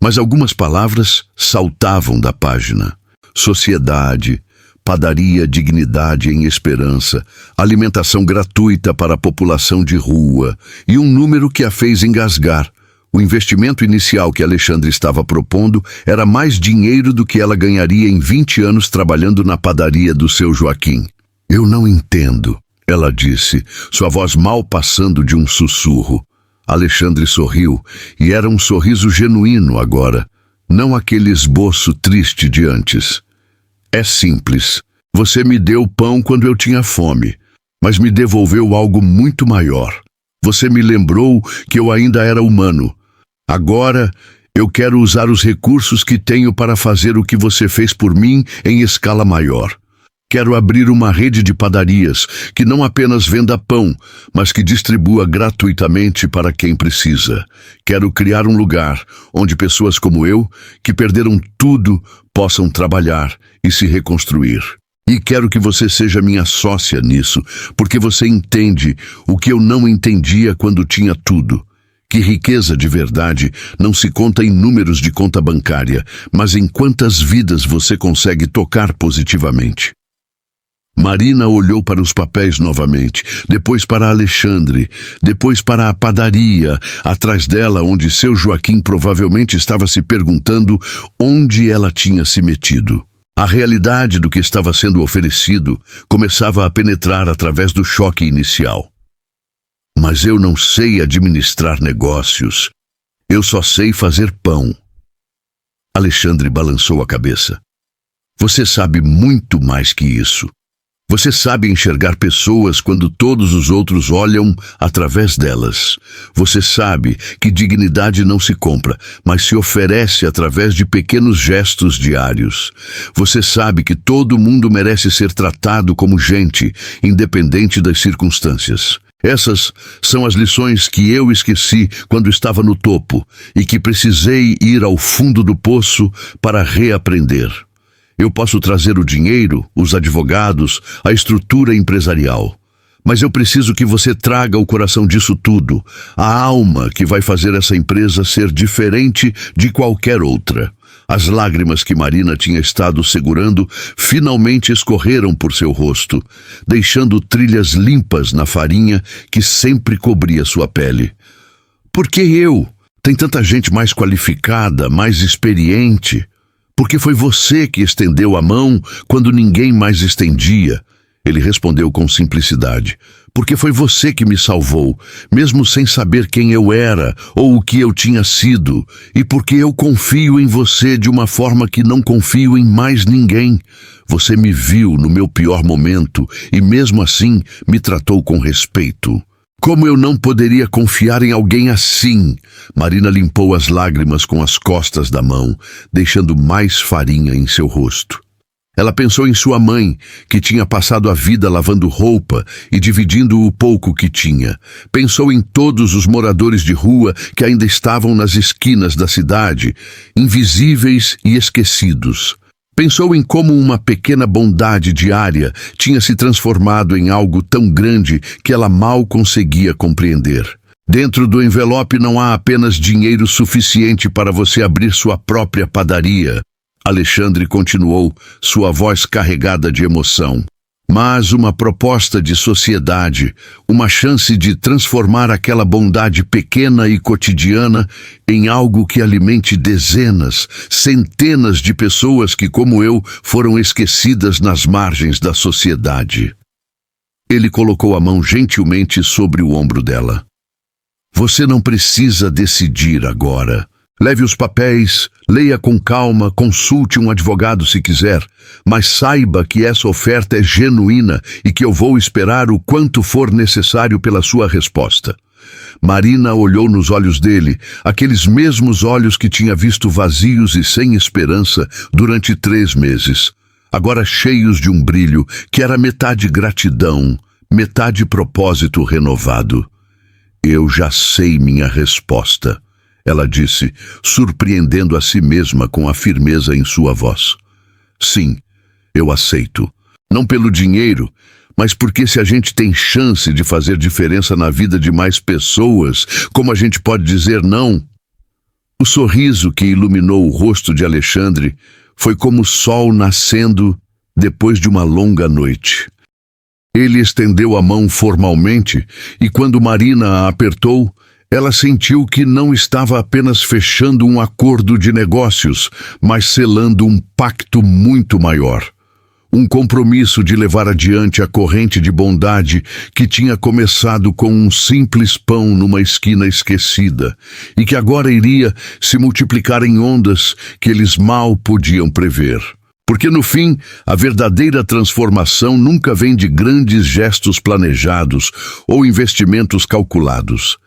Mas algumas palavras saltavam da página. Sociedade, padaria Dignidade em Esperança, alimentação gratuita para a população de rua e um número que a fez engasgar, O investimento inicial que Alexandre estava propondo era mais dinheiro do que ela ganharia em 20 anos trabalhando na padaria do seu Joaquim. Eu não entendo, ela disse, sua voz mal passando de um sussurro. Alexandre sorriu, e era um sorriso genuíno agora, não aquele esboço triste de antes. É simples. Você me deu pão quando eu tinha fome, mas me devolveu algo muito maior. Você me lembrou que eu ainda era humano. Agora, eu quero usar os recursos que tenho para fazer o que você fez por mim em escala maior. Quero abrir uma rede de padarias que não apenas venda pão, mas que distribua gratuitamente para quem precisa. Quero criar um lugar onde pessoas como eu, que perderam tudo, possam trabalhar e se reconstruir. E quero que você seja minha sócia nisso, porque você entende o que eu não entendia quando tinha tudo. Que riqueza de verdade não se conta em números de conta bancária, mas em quantas vidas você consegue tocar positivamente. Marina olhou para os papéis novamente, depois para Alexandre, depois para a padaria, atrás dela onde seu Joaquim provavelmente estava se perguntando onde ela tinha se metido. A realidade do que estava sendo oferecido começava a penetrar através do choque inicial. Mas eu não sei administrar negócios. Eu só sei fazer pão. Alexandre balançou a cabeça. Você sabe muito mais que isso. Você sabe enxergar pessoas quando todos os outros olham através delas. Você sabe que dignidade não se compra, mas se oferece através de pequenos gestos diários. Você sabe que todo mundo merece ser tratado como gente, independente das circunstâncias. Essas são as lições que eu esqueci quando estava no topo e que precisei ir ao fundo do poço para reaprender. Eu posso trazer o dinheiro, os advogados, a estrutura empresarial. Mas eu preciso que você traga o coração disso tudo, a alma que vai fazer essa empresa ser diferente de qualquer outra. As lágrimas que Marina tinha estado segurando finalmente escorreram por seu rosto, deixando trilhas limpas na farinha que sempre cobria sua pele. Por que eu? Tem tanta gente mais qualificada, mais experiente. Porque foi você que estendeu a mão quando ninguém mais estendia. Ele respondeu com simplicidade. Porque foi você que me salvou, mesmo sem saber quem eu era ou o que eu tinha sido. E porque eu confio em você de uma forma que não confio em mais ninguém. Você me viu no meu pior momento e mesmo assim me tratou com respeito. Como eu não poderia confiar em alguém assim? Marina limpou as lágrimas com as costas da mão, deixando mais farinha em seu rosto. Ela pensou em sua mãe, que tinha passado a vida lavando roupa e dividindo o pouco que tinha. Pensou em todos os moradores de rua que ainda estavam nas esquinas da cidade, invisíveis e esquecidos. Pensou em como uma pequena bondade diária tinha se transformado em algo tão grande que ela mal conseguia compreender. Dentro do envelope não há apenas dinheiro suficiente para você abrir sua própria padaria. Alexandre continuou, sua voz carregada de emoção. Mas uma proposta de sociedade, uma chance de transformar aquela bondade pequena e cotidiana em algo que alimente dezenas, centenas de pessoas que, como eu, foram esquecidas nas margens da sociedade. Ele colocou a mão gentilmente sobre o ombro dela. Você não precisa decidir agora. Leve os papéis, leia com calma, consulte um advogado se quiser, mas saiba que essa oferta é genuína e que eu vou esperar o quanto for necessário pela sua resposta. Marina olhou nos olhos dele, aqueles mesmos olhos que tinha visto vazios e sem esperança durante 3 meses, agora cheios de um brilho que era metade gratidão, metade propósito renovado. Eu já sei minha resposta. Ela disse, surpreendendo a si mesma com a firmeza em sua voz. Sim, eu aceito. Não pelo dinheiro, mas porque se a gente tem chance de fazer diferença na vida de mais pessoas, como a gente pode dizer não? O sorriso que iluminou o rosto de Alexandre foi como o sol nascendo depois de uma longa noite. Ele estendeu a mão formalmente e quando Marina a apertou, Ela sentiu que não estava apenas fechando um acordo de negócios, mas selando um pacto muito maior. Um compromisso de levar adiante a corrente de bondade que tinha começado com um simples pão numa esquina esquecida e que agora iria se multiplicar em ondas que eles mal podiam prever. Porque no fim, a verdadeira transformação nunca vem de grandes gestos planejados ou investimentos calculados.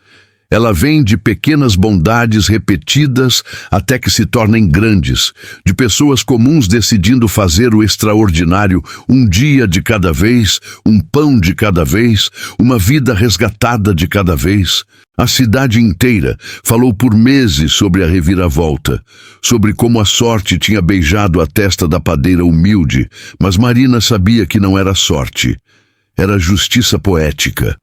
Ela vem de pequenas bondades repetidas até que se tornem grandes, de pessoas comuns decidindo fazer o extraordinário um dia de cada vez, um pão de cada vez, uma vida resgatada de cada vez. A cidade inteira falou por meses sobre a reviravolta, sobre como a sorte tinha beijado a testa da padeira humilde, mas Marina sabia que não era sorte, era justiça poética.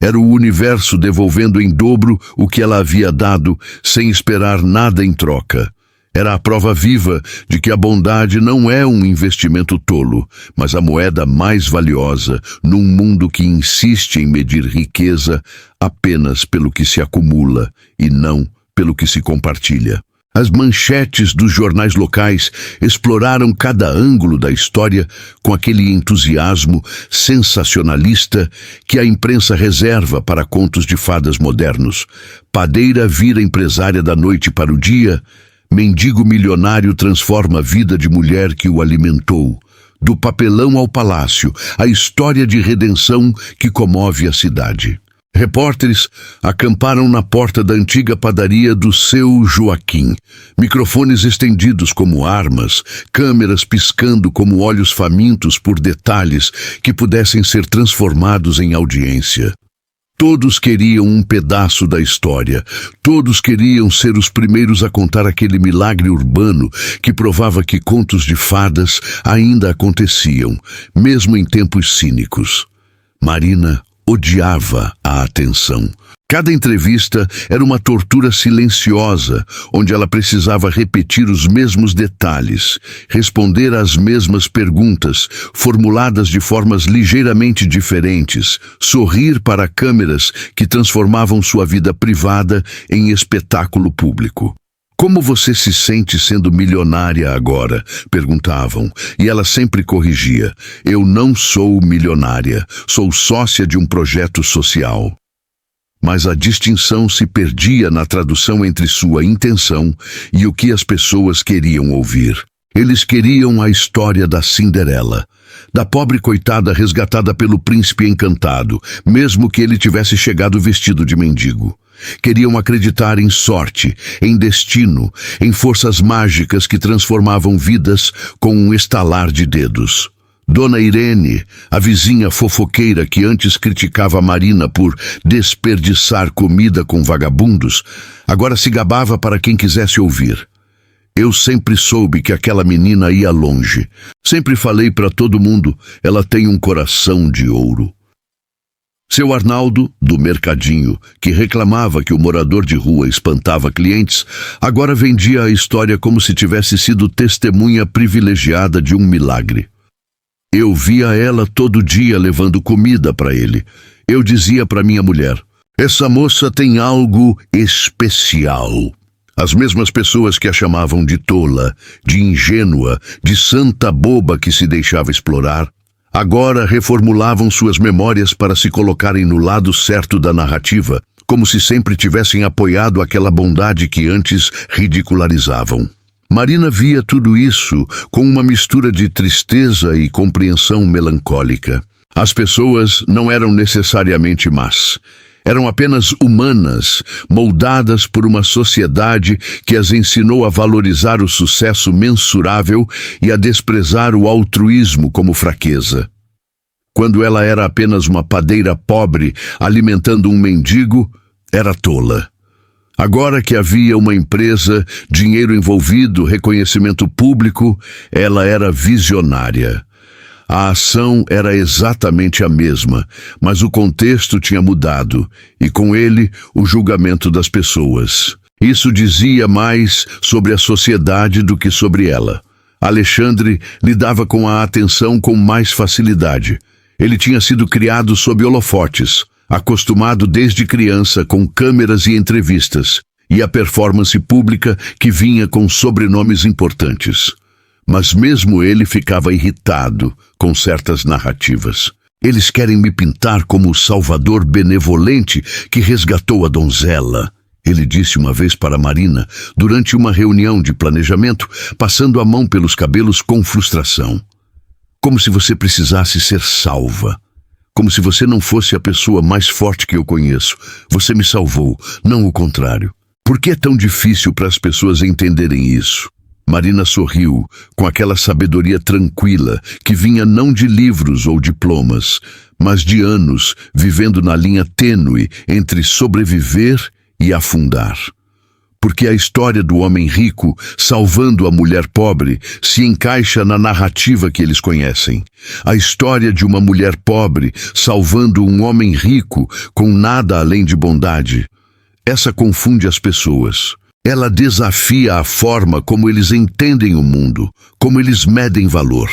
Era o universo devolvendo em dobro o que ela havia dado, sem esperar nada em troca. Era a prova viva de que a bondade não é um investimento tolo, mas a moeda mais valiosa num mundo que insiste em medir riqueza apenas pelo que se acumula e não pelo que se compartilha. As manchetes dos jornais locais exploraram cada ângulo da história com aquele entusiasmo sensacionalista que a imprensa reserva para contos de fadas modernos. Padeira vira empresária da noite para o dia, mendigo milionário transforma a vida de mulher que o alimentou. Do papelão ao palácio, a história de redenção que comove a cidade. Repórteres acamparam na porta da antiga padaria do seu Joaquim, microfones estendidos como armas, câmeras piscando como olhos famintos por detalhes que pudessem ser transformados em audiência. Todos queriam um pedaço da história, todos queriam ser os primeiros a contar aquele milagre urbano que provava que contos de fadas ainda aconteciam, mesmo em tempos cínicos. Marina odiava a atenção. Cada entrevista era uma tortura silenciosa, onde ela precisava repetir os mesmos detalhes, responder às mesmas perguntas, formuladas de formas ligeiramente diferentes, sorrir para câmeras que transformavam sua vida privada em espetáculo público. Como você se sente sendo milionária agora? Perguntavam, e ela sempre corrigia. Eu não sou milionária, sou sócia de um projeto social. Mas a distinção se perdia na tradução entre sua intenção e o que as pessoas queriam ouvir. Eles queriam a história da Cinderela, da pobre coitada resgatada pelo príncipe encantado, mesmo que ele tivesse chegado vestido de mendigo. Queriam acreditar em sorte, em destino, em forças mágicas que transformavam vidas com um estalar de dedos. Dona Irene, a vizinha fofoqueira que antes criticava Marina por desperdiçar comida com vagabundos, agora se gabava para quem quisesse ouvir. Eu sempre soube que aquela menina ia longe. Sempre falei para todo mundo, ela tem um coração de ouro. Seu Arnaldo, do mercadinho, que reclamava que o morador de rua espantava clientes, agora vendia a história como se tivesse sido testemunha privilegiada de um milagre. Eu via ela todo dia levando comida para ele. Eu dizia para minha mulher, essa moça tem algo especial. As mesmas pessoas que a chamavam de tola, de ingênua, de santa boba que se deixava explorar, agora reformulavam suas memórias para se colocarem no lado certo da narrativa, como se sempre tivessem apoiado aquela bondade que antes ridicularizavam. Marina via tudo isso com uma mistura de tristeza e compreensão melancólica. As pessoas não eram necessariamente más. Eram apenas humanas, moldadas por uma sociedade que as ensinou a valorizar o sucesso mensurável e a desprezar o altruísmo como fraqueza. Quando ela era apenas uma padeira pobre alimentando um mendigo, era tola. Agora que havia uma empresa, dinheiro envolvido, reconhecimento público, ela era visionária. A ação era exatamente a mesma, mas o contexto tinha mudado, e com ele o julgamento das pessoas. Isso dizia mais sobre a sociedade do que sobre ela. Alexandre lidava com a atenção com mais facilidade. Ele tinha sido criado sob holofotes. acostumado desde criança com câmeras e entrevistas, e a performance pública que vinha com sobrenomes importantes. Mas mesmo ele ficava irritado com certas narrativas. Eles querem me pintar como o salvador benevolente que resgatou a donzela, ele disse uma vez para Marina, durante uma reunião de planejamento, passando a mão pelos cabelos com frustração. Como se você precisasse ser salva. Como se você não fosse a pessoa mais forte que eu conheço. Você me salvou, não o contrário. Por que é tão difícil para as pessoas entenderem isso? Marina sorriu, com aquela sabedoria tranquila que vinha não de livros ou diplomas, mas de anos vivendo na linha tênue entre sobreviver e afundar. Porque a história do homem rico salvando a mulher pobre se encaixa na narrativa que eles conhecem. A história de uma mulher pobre salvando um homem rico com nada além de bondade. Essa confunde as pessoas. Ela desafia a forma como eles entendem o mundo, como eles medem valor.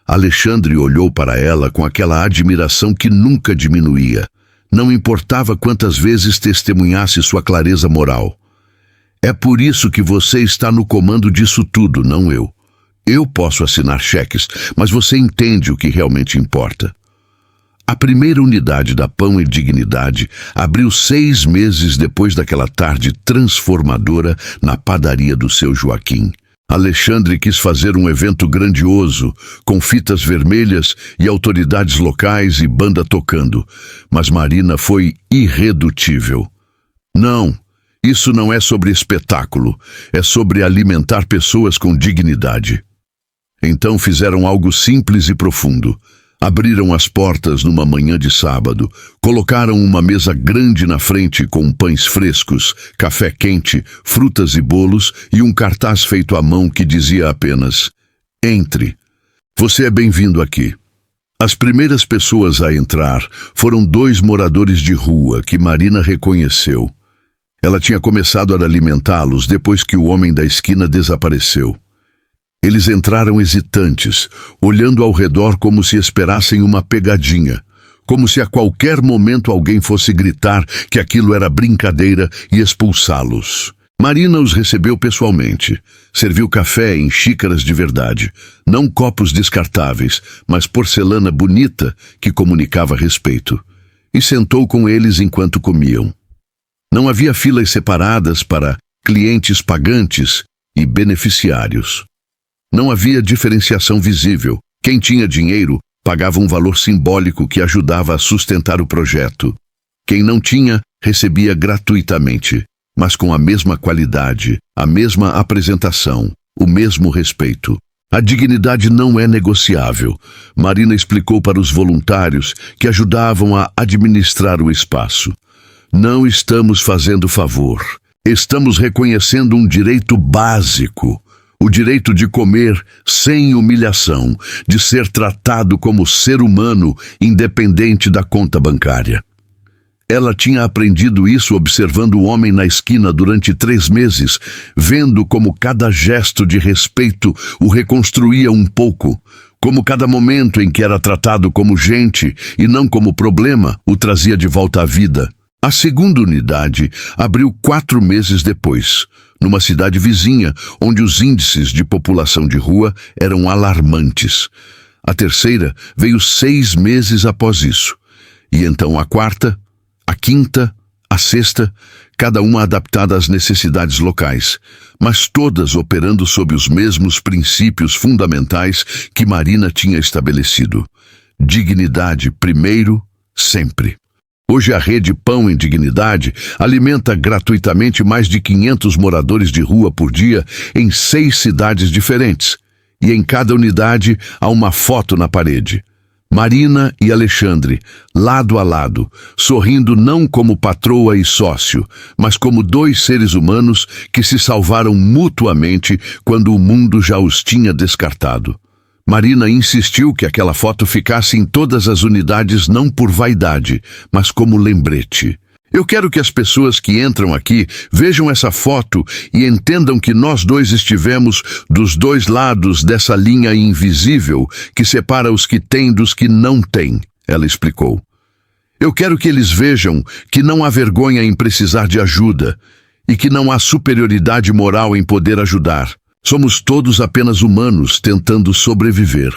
Alexandre olhou para ela com aquela admiração que nunca diminuía. Não importava quantas vezes testemunhasse sua clareza moral. É por isso que você está no comando disso tudo, não eu. Eu posso assinar cheques, mas você entende o que realmente importa. A primeira unidade da Pão e Dignidade abriu 6 meses depois daquela tarde transformadora na padaria do seu Joaquim. Alexandre quis fazer um evento grandioso, com fitas vermelhas e autoridades locais e banda tocando, mas Marina foi irredutível. Não, isso não é sobre espetáculo, é sobre alimentar pessoas com dignidade. Então fizeram algo simples e profundo. Abriram as portas numa manhã de sábado, colocaram uma mesa grande na frente com pães frescos, café quente, frutas e bolos e um cartaz feito à mão que dizia apenas: "Entre. Você é bem-vindo aqui." As primeiras pessoas a entrar foram 2 moradores de rua que Marina reconheceu. Ela tinha começado a alimentá-los depois que o homem da esquina desapareceu. Eles entraram hesitantes, olhando ao redor como se esperassem uma pegadinha, como se a qualquer momento alguém fosse gritar que aquilo era brincadeira e expulsá-los. Marina os recebeu pessoalmente, serviu café em xícaras de verdade, não copos descartáveis, mas porcelana bonita que comunicava respeito, e sentou com eles enquanto comiam. Não havia filas separadas para clientes pagantes e beneficiários. Não havia diferenciação visível. Quem tinha dinheiro pagava um valor simbólico que ajudava a sustentar o projeto. Quem não tinha recebia gratuitamente, mas com a mesma qualidade, a mesma apresentação, o mesmo respeito. A dignidade não é negociável. Marina explicou para os voluntários que ajudavam a administrar o espaço. Não estamos fazendo favor. Estamos reconhecendo um direito básico. O direito de comer sem humilhação, de ser tratado como ser humano independente da conta bancária. Ela tinha aprendido isso observando o homem na esquina durante 3 meses, vendo como cada gesto de respeito o reconstruía um pouco, como cada momento em que era tratado como gente e não como problema o trazia de volta à vida. A segunda unidade abriu 4 meses depois, numa cidade vizinha, onde os índices de população de rua eram alarmantes. A terceira veio 6 meses após isso. E então a quarta, a quinta, a sexta, cada uma adaptada às necessidades locais, mas todas operando sob os mesmos princípios fundamentais que Marina tinha estabelecido. Dignidade primeiro, sempre. Hoje a rede Pão em Dignidade alimenta gratuitamente mais de 500 moradores de rua por dia em 6 cidades diferentes. E em cada unidade há uma foto na parede. Marina e Alexandre, lado a lado, sorrindo não como patroa e sócio, mas como 2 seres humanos que se salvaram mutuamente quando o mundo já os tinha descartado. Marina insistiu que aquela foto ficasse em todas as unidades não por vaidade, mas como lembrete. Eu quero que as pessoas que entram aqui vejam essa foto e entendam que nós 2 estivemos dos 2 lados dessa linha invisível que separa os que têm dos que não têm, ela explicou. Eu quero que eles vejam que não há vergonha em precisar de ajuda e que não há superioridade moral em poder ajudar. Somos todos apenas humanos tentando sobreviver.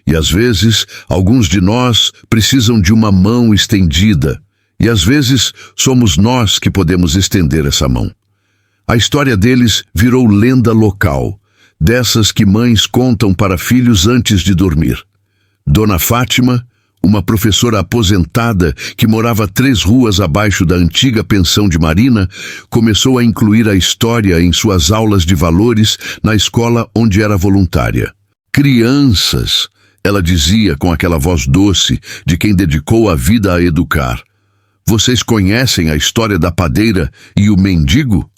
E às vezes, alguns de nós precisam de uma mão estendida. E às vezes, somos nós que podemos estender essa mão. A história deles virou lenda local, dessas que mães contam para filhos antes de dormir. Dona Fátima, uma professora aposentada que morava 3 ruas abaixo da antiga pensão de Marina, começou a incluir a história em suas aulas de valores na escola onde era voluntária. Crianças, ela dizia com aquela voz doce de quem dedicou a vida a educar. Vocês conhecem a história da padeira e o mendigo?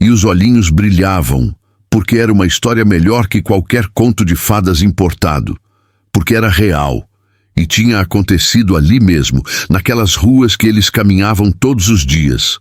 E os olhinhos brilhavam, porque era uma história melhor que qualquer conto de fadas importado, porque era real. E tinha acontecido ali mesmo, naquelas ruas que eles caminhavam todos os dias.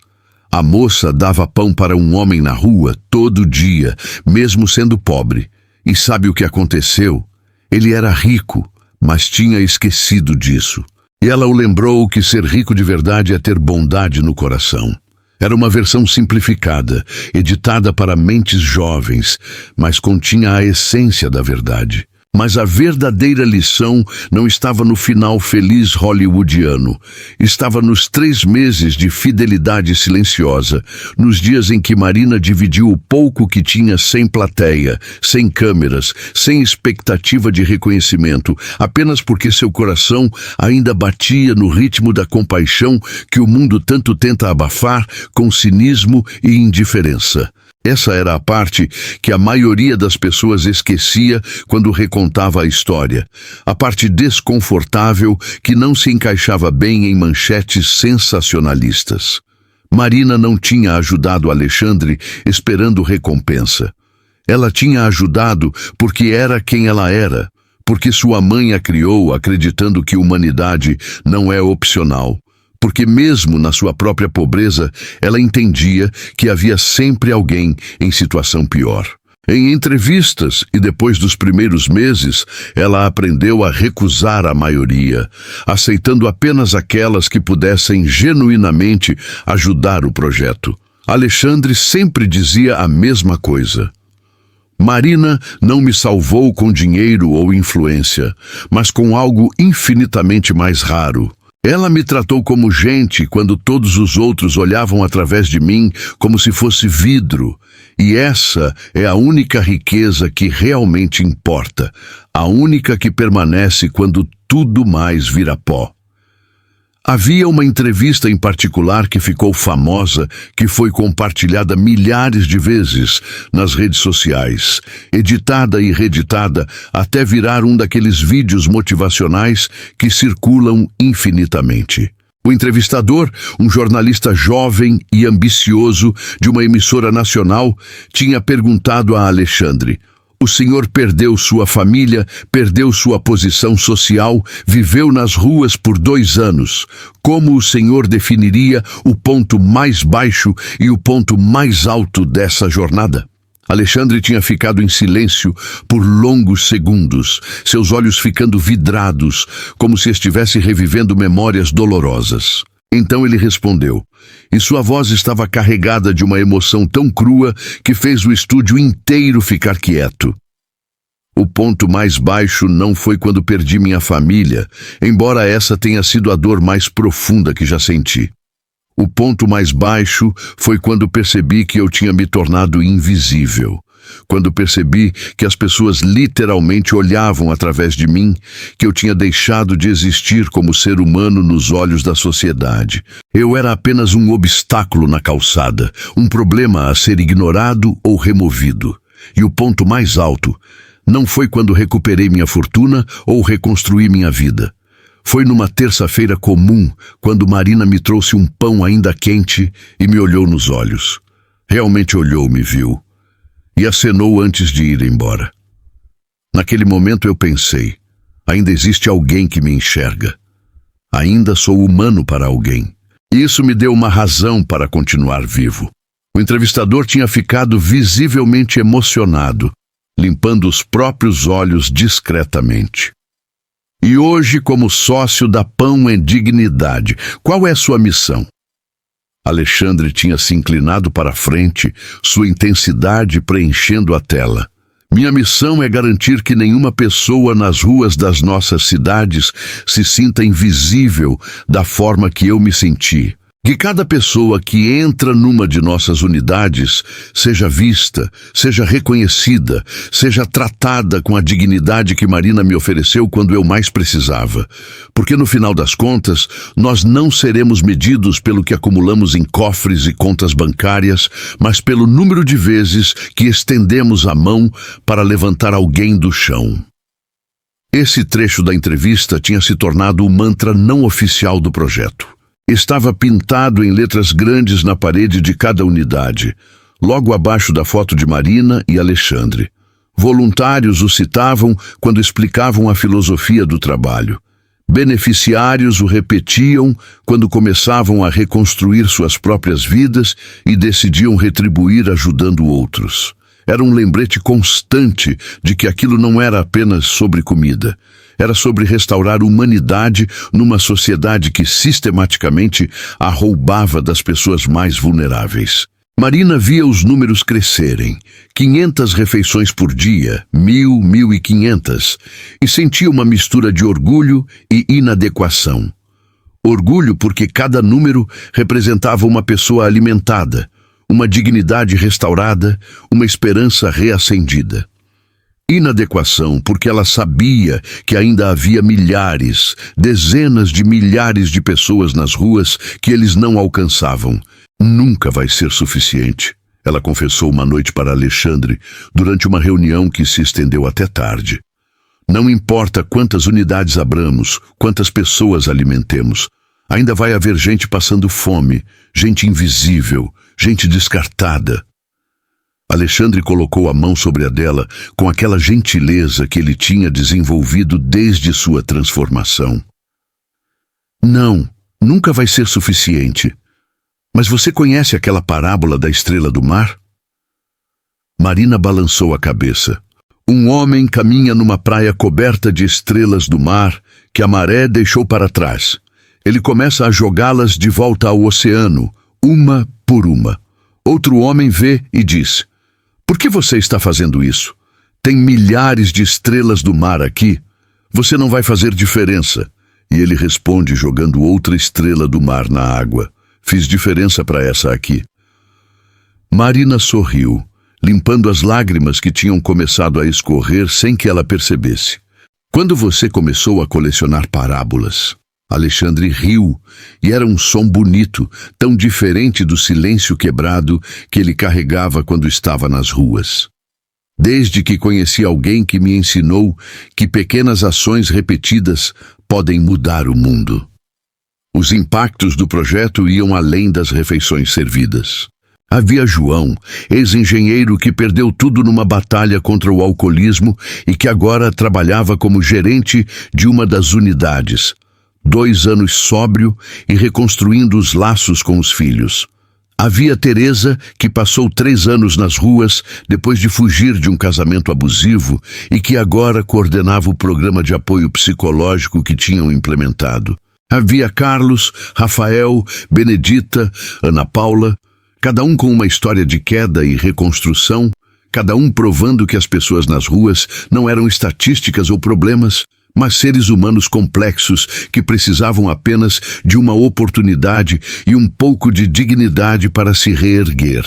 A moça dava pão para um homem na rua todo dia, mesmo sendo pobre. E sabe o que aconteceu? Ele era rico, mas tinha esquecido disso. E ela o lembrou que ser rico de verdade é ter bondade no coração. Era uma versão simplificada, editada para mentes jovens, mas continha a essência da verdade. Mas a verdadeira lição não estava no final feliz hollywoodiano. Estava nos 3 meses de fidelidade silenciosa, nos dias em que Marina dividiu o pouco que tinha sem plateia, sem câmeras, sem expectativa de reconhecimento, apenas porque seu coração ainda batia no ritmo da compaixão que o mundo tanto tenta abafar com cinismo e indiferença. Essa era a parte que a maioria das pessoas esquecia quando recontava a história. A parte desconfortável que não se encaixava bem em manchetes sensacionalistas. Marina não tinha ajudado Alexandre esperando recompensa. Ela tinha ajudado porque era quem ela era, porque sua mãe a criou acreditando que humanidade não é opcional. Porque mesmo na sua própria pobreza, ela entendia que havia sempre alguém em situação pior. Em entrevistas e depois dos primeiros meses, ela aprendeu a recusar a maioria, aceitando apenas aquelas que pudessem genuinamente ajudar o projeto. Alexandre sempre dizia a mesma coisa. Marina não me salvou com dinheiro ou influência, mas com algo infinitamente mais raro. Ela me tratou como gente quando todos os outros olhavam através de mim como se fosse vidro. E essa é a única riqueza que realmente importa, a única que permanece quando tudo mais vira pó. Havia uma entrevista em particular que ficou famosa, que foi compartilhada milhares de vezes nas redes sociais, editada e reeditada até virar um daqueles vídeos motivacionais que circulam infinitamente. O entrevistador, um jornalista jovem e ambicioso de uma emissora nacional, tinha perguntado a Alexandre: o senhor perdeu sua família, perdeu sua posição social, viveu nas ruas por 2 anos. Como o senhor definiria o ponto mais baixo e o ponto mais alto dessa jornada? Alexandre tinha ficado em silêncio por longos segundos, seus olhos ficando vidrados, como se estivesse revivendo memórias dolorosas. Então ele respondeu, e sua voz estava carregada de uma emoção tão crua que fez o estúdio inteiro ficar quieto. O ponto mais baixo não foi quando perdi minha família, embora essa tenha sido a dor mais profunda que já senti. O ponto mais baixo foi quando percebi que eu tinha me tornado invisível. Quando percebi que as pessoas literalmente olhavam através de mim, que eu tinha deixado de existir como ser humano nos olhos da sociedade. Eu era apenas um obstáculo na calçada, um problema a ser ignorado ou removido. E o ponto mais alto não foi quando recuperei minha fortuna ou reconstruí minha vida. Foi numa terça-feira comum, quando Marina me trouxe um pão ainda quente e me olhou nos olhos. Realmente olhou, me viu. E acenou antes de ir embora. Naquele momento eu pensei, ainda existe alguém que me enxerga. Ainda sou humano para alguém. E isso me deu uma razão para continuar vivo. O entrevistador tinha ficado visivelmente emocionado, limpando os próprios olhos discretamente. E hoje, como sócio da Pão e Dignidade, qual é sua missão? Alexandre tinha se inclinado para a frente, sua intensidade preenchendo a tela. Minha missão é garantir que nenhuma pessoa nas ruas das nossas cidades se sinta invisível da forma que eu me senti. Que cada pessoa que entra numa de nossas unidades seja vista, seja reconhecida, seja tratada com a dignidade que Marina me ofereceu quando eu mais precisava. Porque no final das contas, nós não seremos medidos pelo que acumulamos em cofres e contas bancárias, mas pelo número de vezes que estendemos a mão para levantar alguém do chão. Esse trecho da entrevista tinha se tornado o mantra não oficial do projeto. Estava pintado em letras grandes na parede de cada unidade, logo abaixo da foto de Marina e Alexandre. Voluntários o citavam quando explicavam a filosofia do trabalho. Beneficiários o repetiam quando começavam a reconstruir suas próprias vidas e decidiam retribuir ajudando outros. Era um lembrete constante de que aquilo não era apenas sobre comida. Era sobre restaurar a humanidade numa sociedade que sistematicamente a roubava das pessoas mais vulneráveis. Marina via os números crescerem, 500 refeições por dia, 1.000, 1.500, e sentia uma mistura de orgulho e inadequação. Orgulho porque cada número representava uma pessoa alimentada, uma dignidade restaurada, uma esperança reacendida. Inadequação, porque ela sabia que ainda havia milhares, dezenas de milhares de pessoas nas ruas que eles não alcançavam. Nunca vai ser suficiente, ela confessou uma noite para Alexandre, durante uma reunião que se estendeu até tarde. Não importa quantas unidades abramos, quantas pessoas alimentemos, ainda vai haver gente passando fome, gente invisível, gente descartada. Alexandre colocou a mão sobre a dela com aquela gentileza que ele tinha desenvolvido desde sua transformação. Não, nunca vai ser suficiente. Mas você conhece aquela parábola da estrela do mar? Marina balançou a cabeça. Um homem caminha numa praia coberta de estrelas do mar que a maré deixou para trás. Ele começa a jogá-las de volta ao oceano, uma por uma. Outro homem vê e diz: "Por que você está fazendo isso? Tem milhares de estrelas do mar aqui. Você não vai fazer diferença." E ele responde jogando outra estrela do mar na água: "Fiz diferença para essa aqui." Marina sorriu, limpando as lágrimas que tinham começado a escorrer sem que ela percebesse. "Quando você começou a colecionar parábolas?" Alexandre riu, e era um som bonito, tão diferente do silêncio quebrado que ele carregava quando estava nas ruas. "Desde que conheci alguém que me ensinou que pequenas ações repetidas podem mudar o mundo." Os impactos do projeto iam além das refeições servidas. Havia João, ex-engenheiro que perdeu tudo numa batalha contra o alcoolismo e que agora trabalhava como gerente de uma das unidades. 2 anos sóbrio e reconstruindo os laços com os filhos. Havia Teresa, que passou 3 anos nas ruas depois de fugir de um casamento abusivo e que agora coordenava o programa de apoio psicológico que tinham implementado. Havia Carlos, Rafael, Benedita, Ana Paula, cada um com uma história de queda e reconstrução, cada um provando que as pessoas nas ruas não eram estatísticas ou problemas, mas seres humanos complexos que precisavam apenas de uma oportunidade e um pouco de dignidade para se reerguer.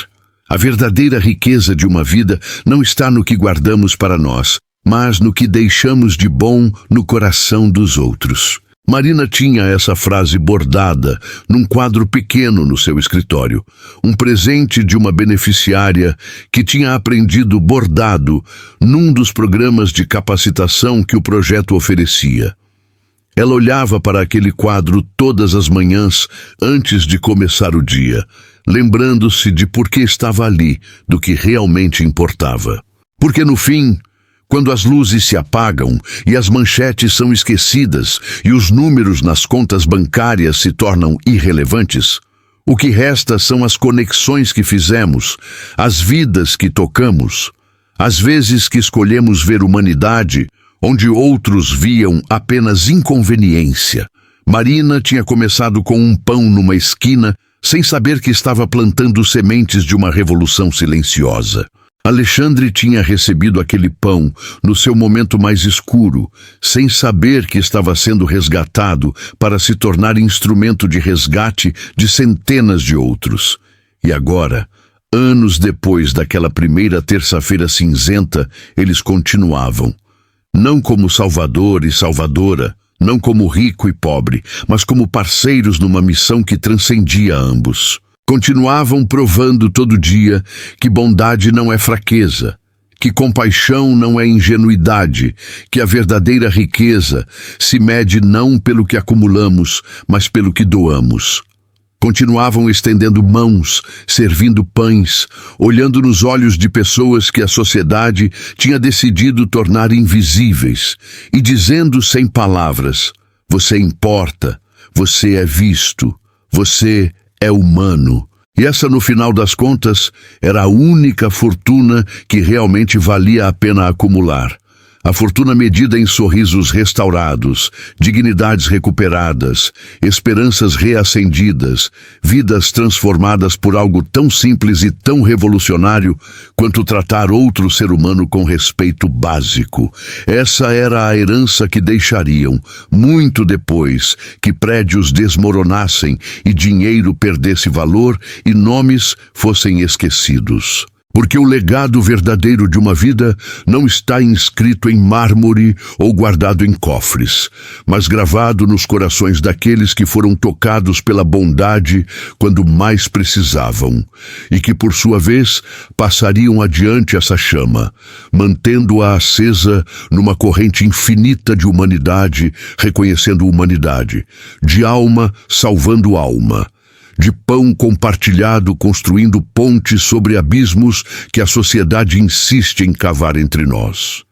A verdadeira riqueza de uma vida não está no que guardamos para nós, mas no que deixamos de bom no coração dos outros. Marina tinha essa frase bordada num quadro pequeno no seu escritório, um presente de uma beneficiária que tinha aprendido bordado num dos programas de capacitação que o projeto oferecia. Ela olhava para aquele quadro todas as manhãs antes de começar o dia, lembrando-se de por que estava ali, do que realmente importava. Porque no fim, quando as luzes se apagam e as manchetes são esquecidas e os números nas contas bancárias se tornam irrelevantes, o que resta são as conexões que fizemos, as vidas que tocamos, as vezes que escolhemos ver humanidade onde outros viam apenas inconveniência. Marina tinha começado com um pão numa esquina, sem saber que estava plantando sementes de uma revolução silenciosa. Alexandre tinha recebido aquele pão no seu momento mais escuro, sem saber que estava sendo resgatado para se tornar instrumento de resgate de centenas de outros. E agora, anos depois daquela primeira terça-feira cinzenta, eles continuavam. Não como Salvador e Salvadora, não como rico e pobre, mas como parceiros numa missão que transcendia ambos. Continuavam provando todo dia que bondade não é fraqueza, que compaixão não é ingenuidade, que a verdadeira riqueza se mede não pelo que acumulamos, mas pelo que doamos. Continuavam estendendo mãos, servindo pães, olhando nos olhos de pessoas que a sociedade tinha decidido tornar invisíveis e dizendo sem palavras: você importa, você é visto, você é humano. E essa, no final das contas, era a única fortuna que realmente valia a pena acumular. A fortuna medida em sorrisos restaurados, dignidades recuperadas, esperanças reacendidas, vidas transformadas por algo tão simples e tão revolucionário quanto tratar outro ser humano com respeito básico. Essa era a herança que deixariam, muito depois que prédios desmoronassem e dinheiro perdesse valor e nomes fossem esquecidos. Porque o legado verdadeiro de uma vida não está inscrito em mármore ou guardado em cofres, mas gravado nos corações daqueles que foram tocados pela bondade quando mais precisavam, e que, por sua vez, passariam adiante essa chama, mantendo-a acesa numa corrente infinita de humanidade, reconhecendo humanidade, de alma salvando alma, de pão compartilhado construindo pontes sobre abismos que a sociedade insiste em cavar entre nós.